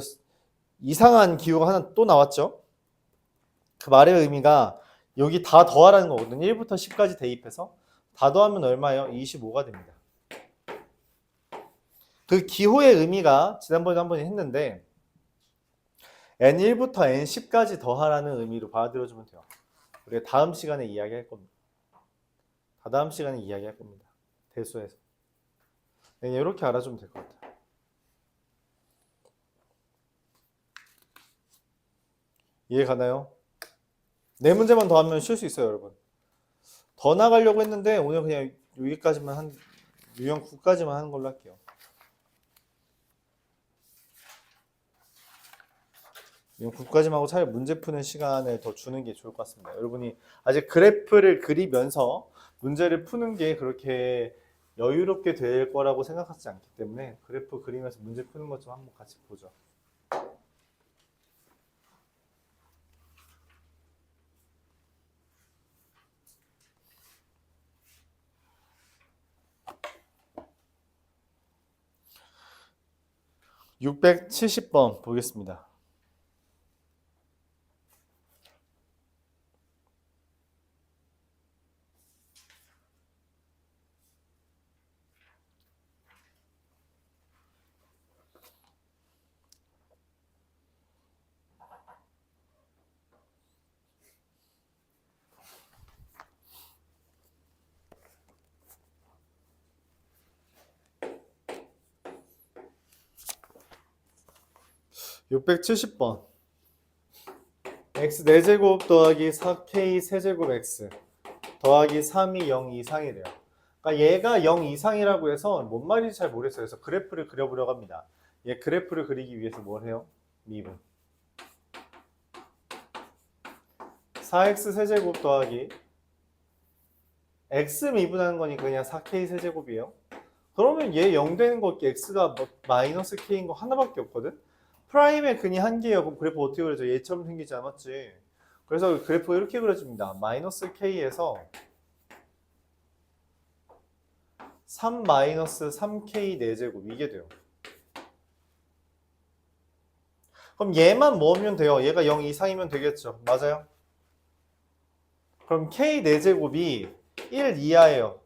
이상한 기호가 하나 또 나왔죠? 그 말의 의미가 여기 다 더하라는 거거든요. 1부터 10까지 대입해서 다 더하면 얼마예요? 25가 됩니다. 그 기호의 의미가 지난번에 한 번 했는데 N1부터 N10까지 더하라는 의미로 받아들여주면 돼요. 우리가 다음 시간에 이야기할 겁니다. 다음 시간에 이야기할 겁니다. 대수에서. 이렇게 알아주면 될 것 같아요. 이해 가나요? 네 문제만 더 하면 쉴 수 있어요, 여러분. 더 나가려고 했는데 오늘 그냥 여기까지만 유형 9까지만 하는 걸로 할게요. 유형 9까지만 하고 차라리 문제 푸는 시간을 더 주는 게 좋을 것 같습니다. 여러분이 아직 그래프를 그리면서 문제를 푸는 게 그렇게 여유롭게 될 거라고 생각하지 않기 때문에 그래프 그리면서 문제 푸는 것 좀 한번 같이 보죠. (670번) 보겠습니다. (670번) x 4제곱 더하기 4k 세제곱 x 더하기 3이 0 이상이래요. 그러니까 얘가 0 이상이라고 해서 뭔 말인지 잘 모르겠어요. 그래서 그래프를 그려보려고 합니다. 얘 그래프를 그리기 위해서 뭘 해요? 미분 4x 세제곱 더하기 x 미분하는 거니까 그냥 4k 세제곱이에요. 그러면 얘 0 되는 거 x가 마이너스 k인 거 하나밖에 없거든? 프라임의 근이 한 개예요. 그럼 그래프 어떻게 그려져? 얘처럼 생기지 않았지? 그래서 그래프가 이렇게 그려집니다. 마이너스 k에서 3 마이너스 3k 4제곱 이게 돼요. 그럼 얘만 모으면 돼요. 얘가 0 이상이면 되겠죠. 맞아요? 그럼 K 4제곱이 1 이하예요.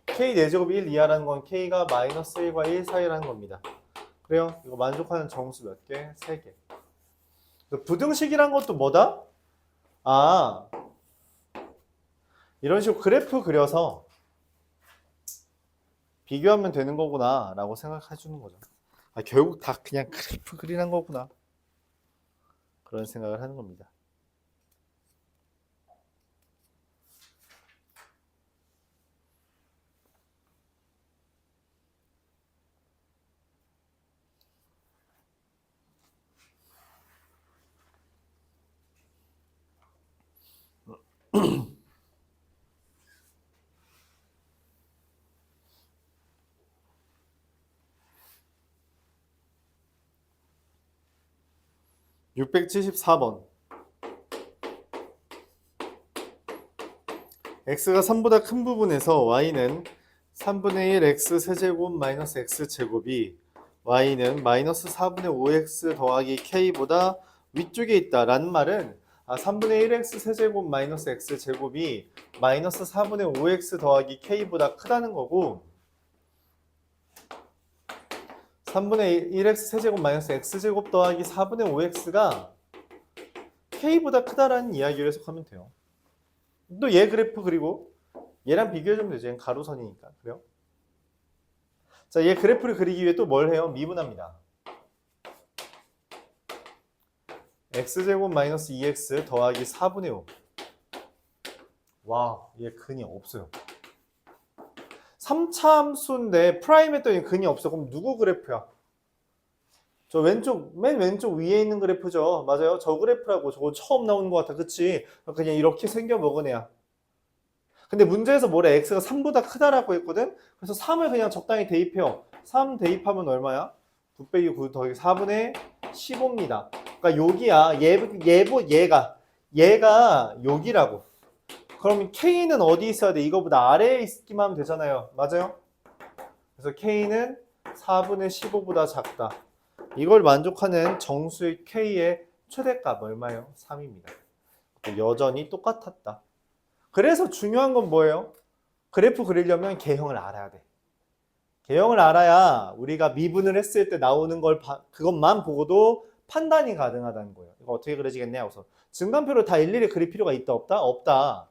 K 4제곱이 1 이하라는 건 K가 마이너스 1과 1 사이라는 겁니다. 그래요? 이거 만족하는 정수 몇 개? 3개. 부등식이란 것도 뭐다? 아, 이런 식으로 그래프 그려서 비교하면 되는 거구나 라고 생각해 주는 거죠. 아, 결국 다 그냥 그래프 그리는 거구나. 그런 생각을 하는 겁니다. (674번) x가 3보다 큰 부분에서 y는 3분의 1 x 세제곱 마이너스 x 제곱이 y는 마이너스 4분의 5x 더하기 k보다 위쪽에 있다 라는 말은 3분의 1x 세제곱 마이너스 x 제곱이 마이너스 4분의 5x 더하기 k보다 크다는 거고 3분의 1x 세제곱 마이너스 x제곱 더하기 4분의 5x가 k보다 크다라는 이야기를 해석하면 돼요. 또 얘 그래프 그리고 얘랑 비교해주면 되죠. 얘는 가로선이니까. 그래요? 자, 얘 그래프를 그리기 위해 또 뭘 해요? 미분합니다. x제곱 마이너스 2x 더하기 4분의 5. 와, 얘 근이 없어요. 3차 함수인데 프라임 했더니 근이 없어. 그럼 누구 그래프야? 저 왼쪽, 맨 왼쪽 위에 있는 그래프죠. 맞아요. 저 그래프라고. 저거 처음 나오는 것 같아. 그치? 그냥 이렇게 생겨먹은 애야. 근데 문제에서 뭐래? x가 3보다 크다라고 했거든? 그래서 3을 그냥 적당히 대입해요. 3 대입하면 얼마야? 9 빼기 9 더하기 4분의 15입니다. 그러니까 여기야. 얘가 여기라고. 그러면 k는 어디 있어야 돼? 이거보다 아래에 있기만 하면 되잖아요. 맞아요? 그래서 k는 4분의 15보다 작다. 이걸 만족하는 정수의 k의 최대값 얼마예요? 3입니다. 여전히 똑같았다. 그래서 중요한 건 뭐예요? 그래프 그리려면 개형을 알아야 돼. 개형을 알아야 우리가 미분을 했을 때 나오는 걸 그것만 보고도 판단이 가능하다는 거예요. 이거 어떻게 그려지겠냐? 우선 증간표를 다 일일이 그릴 필요가 있다 없다? 없다.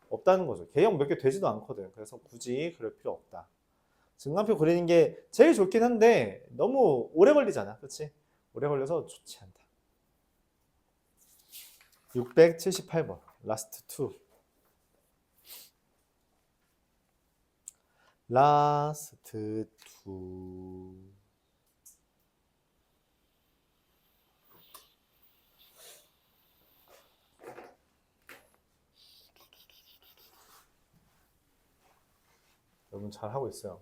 없다는 거죠. 개형 몇 개 되지도 않거든. 그래서 굳이 그럴 필요 없다. 증간표 그리는 게 제일 좋긴 한데 너무 오래 걸리잖아. 그렇지? 오래 걸려서 좋지 않다. 678번 라스트 2. 라스트 2. 여러분 잘 하고 있어요.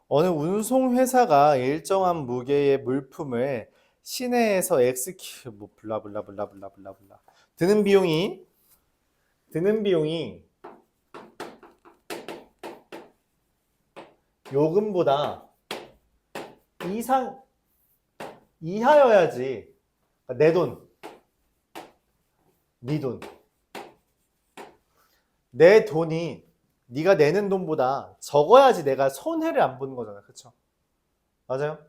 어느 운송회사가 일정한 무게의 물품을 시내에서 X키 뭐 블라블라블라블라블라 드는 비용이 요금보다 이하여야지. 내 돈, 네 돈. 내 돈이 네가 내는 돈보다 적어야지 내가 손해를 안 보는 거잖아. 그쵸? 맞아요?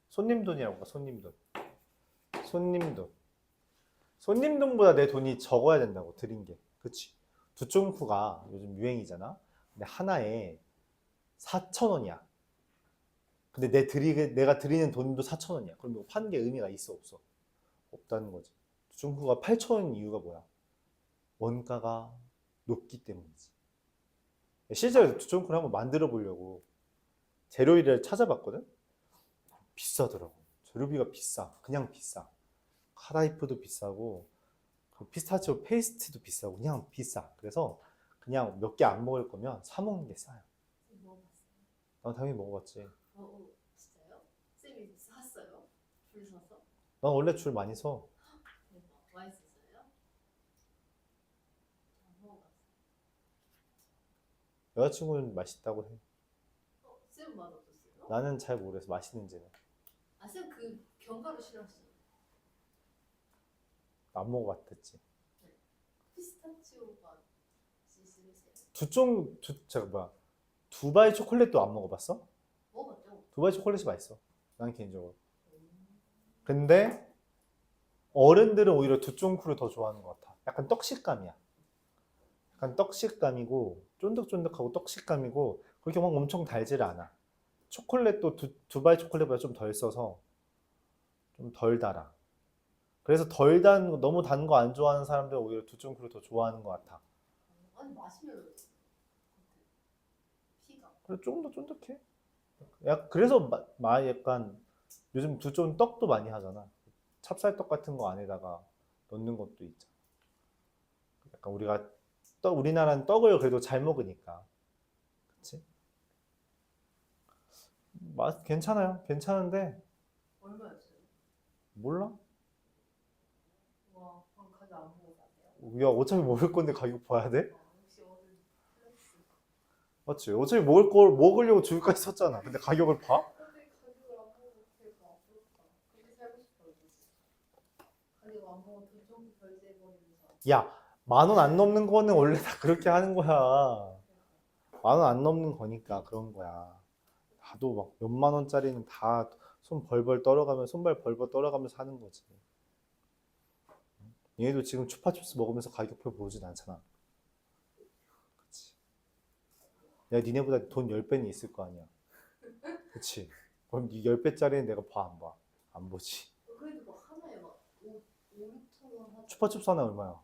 손님 돈이라고 봐. 손님 돈. 손님 돈. 손님 돈보다 내 돈이 적어야 된다고. 드린 게. 그치? 두쫑쿠가 요즘 유행이잖아. 근데 하나에 4,000원이야. 근데 내가 드리는 돈도 4,000원이야. 그럼 이거 파는 게 의미가 있어 없어? 없다는 거지. 두쫑쿠가 8,000원인 이유가 뭐야? 원가가 높기 때문이지. 실제로 두쫑쿠를 한번 만들어 보려고 재료비를 찾아봤거든? 비싸더라고. 재료비가 비싸. 그냥 비싸. 카라이프도 비싸고 그 피스타치오 페이스트도 비싸고 그냥 비싸. 그래서 그냥 몇 개 안 먹을 거면 사 먹는 게 싸요. 먹어봤어요? 난 당연히 먹어봤지. 진짜요? 쌤이 샀어요? 줄 서서? 난 원래 줄 많이 서. 대박. 맛있었어요? 안 먹어봤어. 여자친구는 맛있다고 해. 쌤 맛없었어요? 나는 잘 모르겠어 맛있는지는. 아, 쌤 그 견과류 싫었어. 안 먹어봤댔지. 피스타치오 맛 있으세요? 잠깐 뭐야. 두바이 초콜릿도 안 먹어봤어? 먹어봤죠? 두바이 초콜릿이 맛있어. 난 개인적으로. 근데 어른들은 오히려 두쫑쿠를 더 좋아하는 것 같아. 약간 떡식감이야. 약간 떡식감이고 쫀득쫀득하고 떡식감이고 그렇게 막 엄청 달지를 않아. 초콜릿도 두바이 초콜릿보다 좀 덜 써서 좀 덜 달아. 그래서 너무 단 거 안 좋아하는 사람들은 오히려 두쫑쿠를 더 좋아하는 것 같아. 아니 마시멜로 피가. 그래 좀 더 쫀득해. 그래서 약간 요즘 두쫑 떡도 많이 하잖아. 찹쌀떡 같은 거 안에다가 넣는 것도 있잖아. 약간 우리나라는 떡을 그래도 잘 먹으니까. 그치? 맛 괜찮아요. 괜찮은데 얼마였어요? 몰라? 와, 그럼 가격 안 먹어봤네요. 야 어차피 먹을 건데 가격 봐야 돼? 역시 어른 플렉스. 맞지? 어차피 먹으려고 줄까지 썼잖아. 근데 가격을 봐? 근데 가격을 안 먹어도 대박. 부럽다. 그렇게 살고 싶어요. 가격 안 먹어도 좀 결제해버리면서. 야, 10,000원 안 넘는 거는 원래 다 그렇게 하는 거야. 10,000원 안 넘는 거니까 그런 거야. 나도 막 몇만 원짜리는 다 손발 벌벌 떨어가면서 하는 거지. 얘도 지금 추파춥스 먹으면서 가격표 보진 않잖아. 그치? 야, 니네보다 돈 10배는 있을 거 아니야. 그치? 그럼 이 10배짜리는 내가 봐, 안 봐? 안 보지. 그래도 막 하나에 막 5, 6천 원 하죠. 추파춥스 하나 얼마야?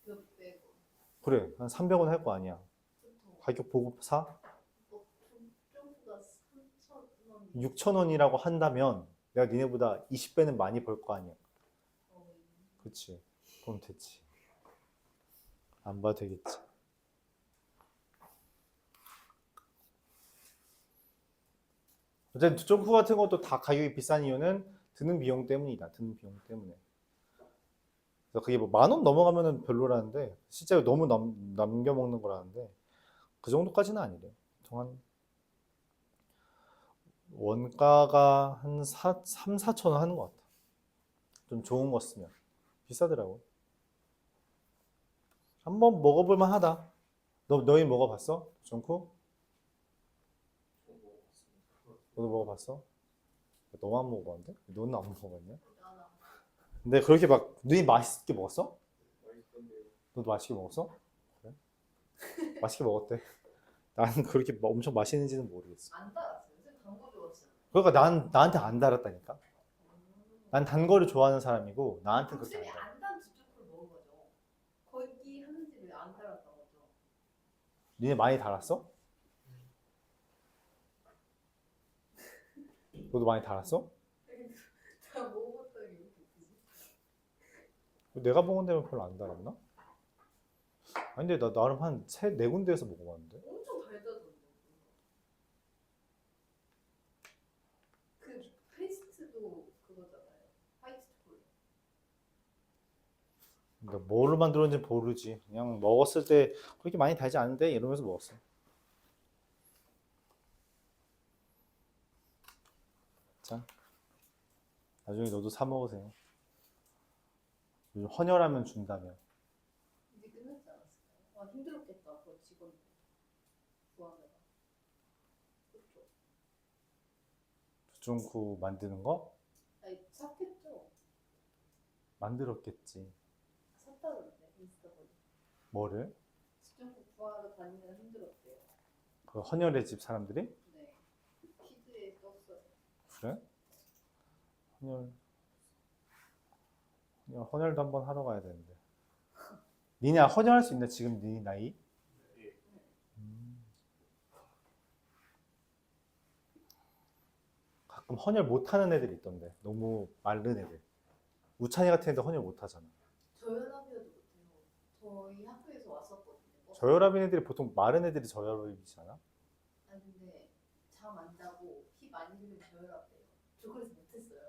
몇백 원. 그래, 한 300원 할 거 아니야. 그쵸. 가격 보고 사? 점프가 3천 원. 6,000원이라고 한다면 내가 니네보다 20배는 많이 벌 거 아니야. 그치? 그럼 됐지. 안 봐도 되겠지. 어쨌든 두점프 같은 것도 다 가격이 비싼 이유는 드는 비용 때문이다. 드는 비용 때문에. 그래서 그게 뭐 10,000원 넘어가면은 별로라는데 실제로 너무 남겨 먹는 거라는데 그 정도까지는 아니래. 보통 한 원가가 한 3, 4천 원 하는 것 같아. 좀 좋은 거 쓰면. 비싸더라고. 한번 먹어볼 만하다. 너희 먹어봤어? 두점프? 너도 먹어봤어? 너만 먹어봤는데? 너는 안 먹어봤냐? 근데 그렇게 막 눈이 맛있게 먹었어? 너도 맛있게 먹었어? 그래? 맛있게 먹었대. 나는 그렇게 엄청 맛있는지는 모르겠어. 안 달았어요. 쌤 광고 좋았어요. 그러니까 나한테 안 달았다니까. 난 단 거를 좋아하는 사람이고 나한테 그렇게 안 쌤이 달아. 안단 두쪽을 먹은 거죠. 거기 하는 집에 안 달았던 거죠. 니네 많이 달았어? 너도 많이 달았어? 다 먹어봤더니 이렇게 크지? 내가 먹은 데면 별로 안 달았나? 아니 근데 나 나름 한 네 군데에서 먹어봤는데. 엄청 달다던데. 그 페이스트도 그거잖아요. 화이트 초콜릿. 근데 뭘로 만들었는지 모르지. 그냥 먹었을 때 그렇게 많이 달지 않은데 이러면서 먹었어. 자, 나중에 너도 사 먹으세요. 요즘 헌혈하면 준다며. 이제 끝났지 않았을까요? 와 힘들었겠다. 그 직원 구하느라. 그렇죠. 두종쿠 만드는 거? 아니 샀겠죠. 만들었겠지. 샀다던데 인스타 보니. 뭐를? 직접 구하러 다니면 힘들었대요. 그 헌혈의 집 사람들이? 네. 피드에 떴어요. 그래? 헌혈도 한번 하러 가야 되는데. 니네 헌혈할 수 있나 지금 니 나이? 가끔 헌혈 못 하는 애들 있던데. 너무 마른 애들. 우찬이 같은 애들 헌혈 못 하잖아. 저혈압이어도 못해요. 저희 학교에서 왔었거든요. 저혈압인 애들이 보통 마른 애들이 저혈압이잖아. 아니 근데 잠 안 자고 피 많이 흘리면 저혈압돼요. 저 그래서 못했어요.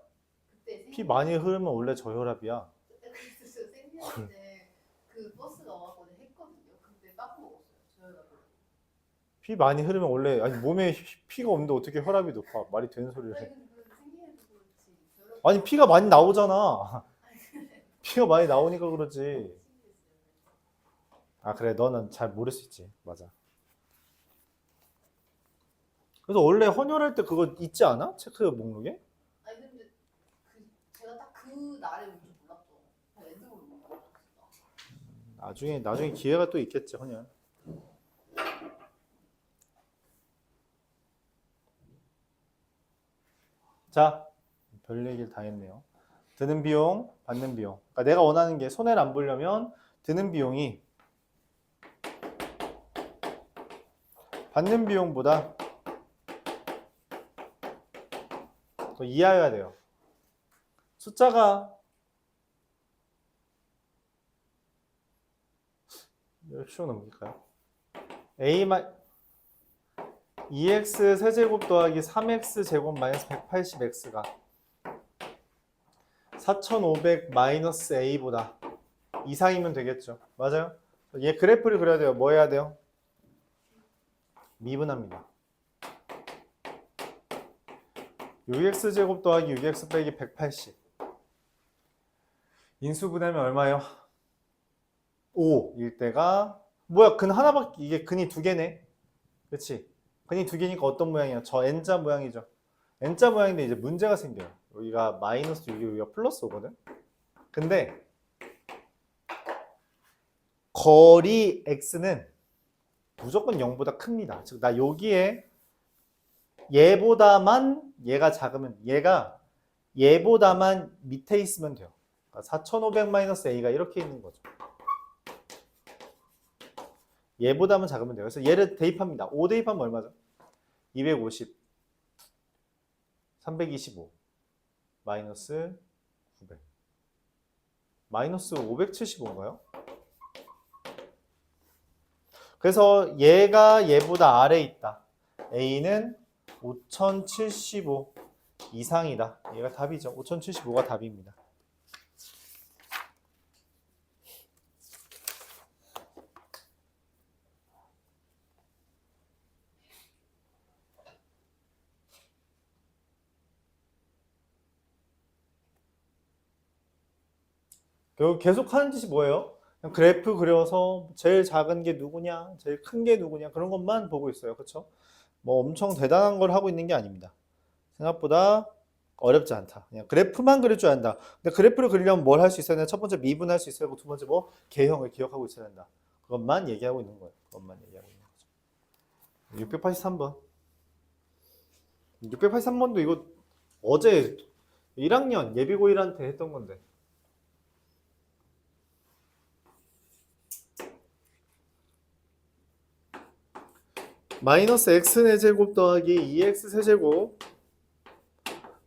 그때 그때 피 많이 흐르면 원래 저혈압이야. 그래서 저 생리할 때그 버스가 와서 했거든요. 근데 딱 먹었어요. 저혈압을. 피 많이 흐르면 원래 아니 몸에 피가 없는데 어떻게 혈압이 높아? 말이 되는 소리를 아니 해. 근데 그래도 생리해서 그렇지. 저혈압. 아니 피가 많이 나오잖아. 아니 근데 피가 많이 나오니까 그러지. 신기했어요. 아 그래 너는 잘 모를 수 있지. 맞아. 그래서 원래 헌혈할 때 그거 있지 않아? 체크 목록에? 아니 근데 제가 딱 그 날에 온 줄 몰랐죠. 엔드로 몰랐어. 나중에 기회가 또 있겠지 헌혈. 자, 별 얘기를 다 했네요. 드는 비용, 받는 비용. 그러니까 내가 원하는 게 손해를 안 보려면 드는 비용이 받는 비용보다 더 이하여야 돼요. 숫자가 이렇게 쉬워 넘길까요? EX 세제곱 더하기 3X 제곱 마이너스 180X가 4500 마이너스 A보다 이상이면 되겠죠. 맞아요? 얘 그래프를 그려야 돼요. 뭐 해야 돼요? 미분합니다. 6x 제곱 더하기 6x 빼기 180 인수분해하면 얼마예요? 5일 때가 뭐야 근 하나밖에 이게 근이 두 개네. 그렇지? 근이 두 개니까 어떤 모양이야? 저 n자 모양이죠. n자 모양인데 이제 문제가 생겨요. 여기가 마이너스 6이고 여기가 플러스 5거든. 근데 거리 x는 무조건 0보다 큽니다. 즉 나 여기에 얘보다만 얘가 작으면 얘보다만 밑에 있으면 돼요. 그러니까 4500-a가 이렇게 있는 거죠. 얘보다만 작으면 돼요. 그래서 얘를 대입합니다. 5 대입하면 얼마죠? 250 325 마이너스 900 마이너스 575인가요? 그래서 얘가 얘보다 아래에 있다. A는 5075 이상이다. 얘가 답이죠. 5075가 답입니다. 결국 계속 하는 짓이 뭐예요? 그냥 그래프 그려서 제일 작은 게 누구냐, 제일 큰 게 누구냐 그런 것만 보고 있어요. 그렇죠? 뭐 엄청 대단한 걸 하고 있는 게 아닙니다. 생각보다 어렵지 않다. 그냥 그래프만 그릴 줄 안다. 근데 그래프를 그리려면 뭘 할 수 있어야 되나? 첫 번째 미분할 수 있어야 하고 두 번째 뭐 개형을 기억하고 있어야 된다. 그것만 얘기하고 있는 거예요. 그것만 얘기하고 있는 거죠. 683번. 683번도 이거 어제 1학년 예비고1한테 했던 건데. 마이너스 x 4제곱 더하기 2x 세제곱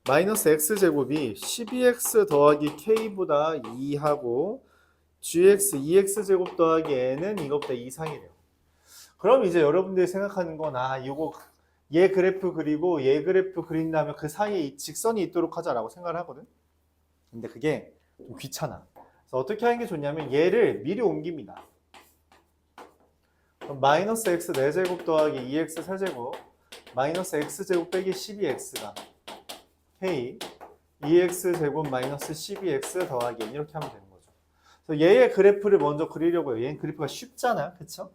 마이너스 x제곱이 12x 더하기 k보다 2하고 gx 2x제곱 더하기 n은 이것보다 이상이래요. 그럼 이제 여러분들이 생각하는 건 이거 얘 그래프 그리고 얘 그래프 그린 다음에 그 사이에 이 직선이 있도록 하자라고 생각을 하거든. 근데 그게 좀 귀찮아. 그래서 어떻게 하는 게 좋냐면 얘를 미리 옮깁니다. 그럼 마이너스 x 4제곱 더하기 2x 세제곱 마이너스 x제곱 빼기 12x가 k 2x 제곱 마이너스 12x 더하기 n 이렇게 하면 되는 거죠. 그래서 얘의 그래프를 먼저 그리려고 해요. 얘는 그래프가 쉽잖아요. 그쵸?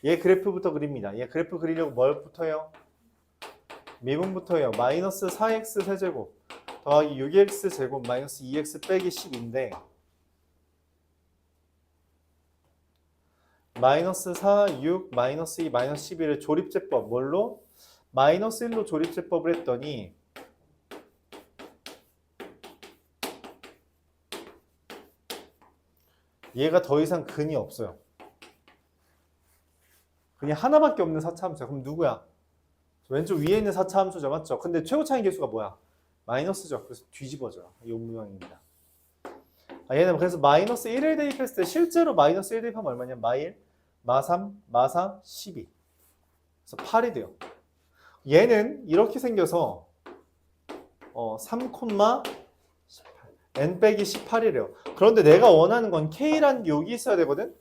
얘 그래프부터 그립니다. 얘 그래프 그리려고 뭘부터 해요? 미분부터 해요. 마이너스 4x 세제곱 더하기 6x 제곱 마이너스 2x 빼기 10인데 마이너스 4, 6, 마이너스 2, 마이너스 11을 조립제법 뭘로? 마이너스 1로 조립제법을 했더니 얘가 더 이상 근이 없어요. 근이 하나밖에 없는 4차 함수야. 그럼 누구야? 왼쪽 위에 있는 4차 함수죠. 맞죠? 근데 최고 차이 계수가 뭐야? 마이너스죠. 그래서 뒤집어져요. 이 모양입니다. 얘는 그래서 마이너스 1을 대입했을 때 실제로 마이너스 1 대입하면 얼마냐? 마1, 마3, 마4, 12. 그래서 8이 돼요. 얘는 이렇게 생겨서 3, n 빼기 18이래요. 그런데 내가 원하는 건 k라는 게 여기 있어야 되거든?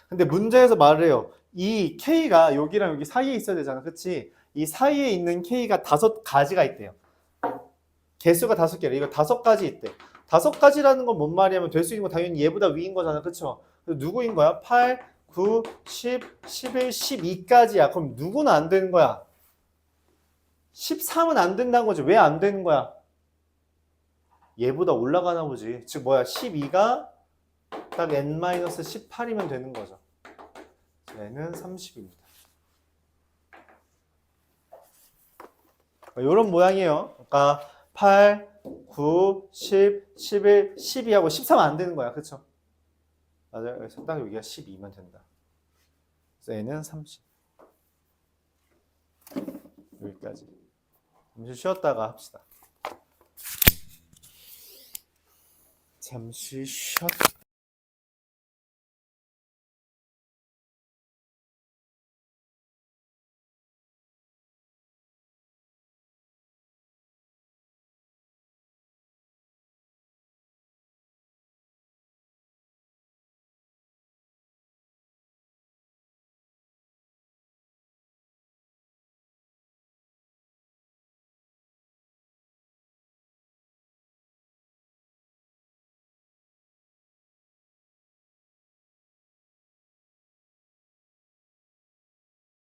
근데 문제에서 말을 해요. 이 k가 여기랑 여기 사이에 있어야 되잖아. 그치? 이 사이에 있는 k가 5가지가 있대요. 개수가 5개래. 이거 5가지 있대. 5가지라는 건 뭔 말이냐면 될 수 있는 건 당연히 얘보다 위인 거잖아. 그쵸? 그래서 누구인 거야? 8, 9, 10, 11, 12까지야. 그럼 누구는 안 되는 거야? 13은 안 된다는 거지. 왜 안 되는 거야? 얘보다 올라가나 보지. 즉 뭐야? 12가 딱 n-18이면 되는 거죠. 얘는 30입니다. 이런 모양이에요. 그러니까 8, 9, 10, 11, 12하고 13은 안 되는 거야. 그쵸? 맞아요. 그래서 딱 여기가 12면 된다. 그래서 얘는 30. 여기까지. 잠시 쉬었다가 합시다. 잠시 쉬었다.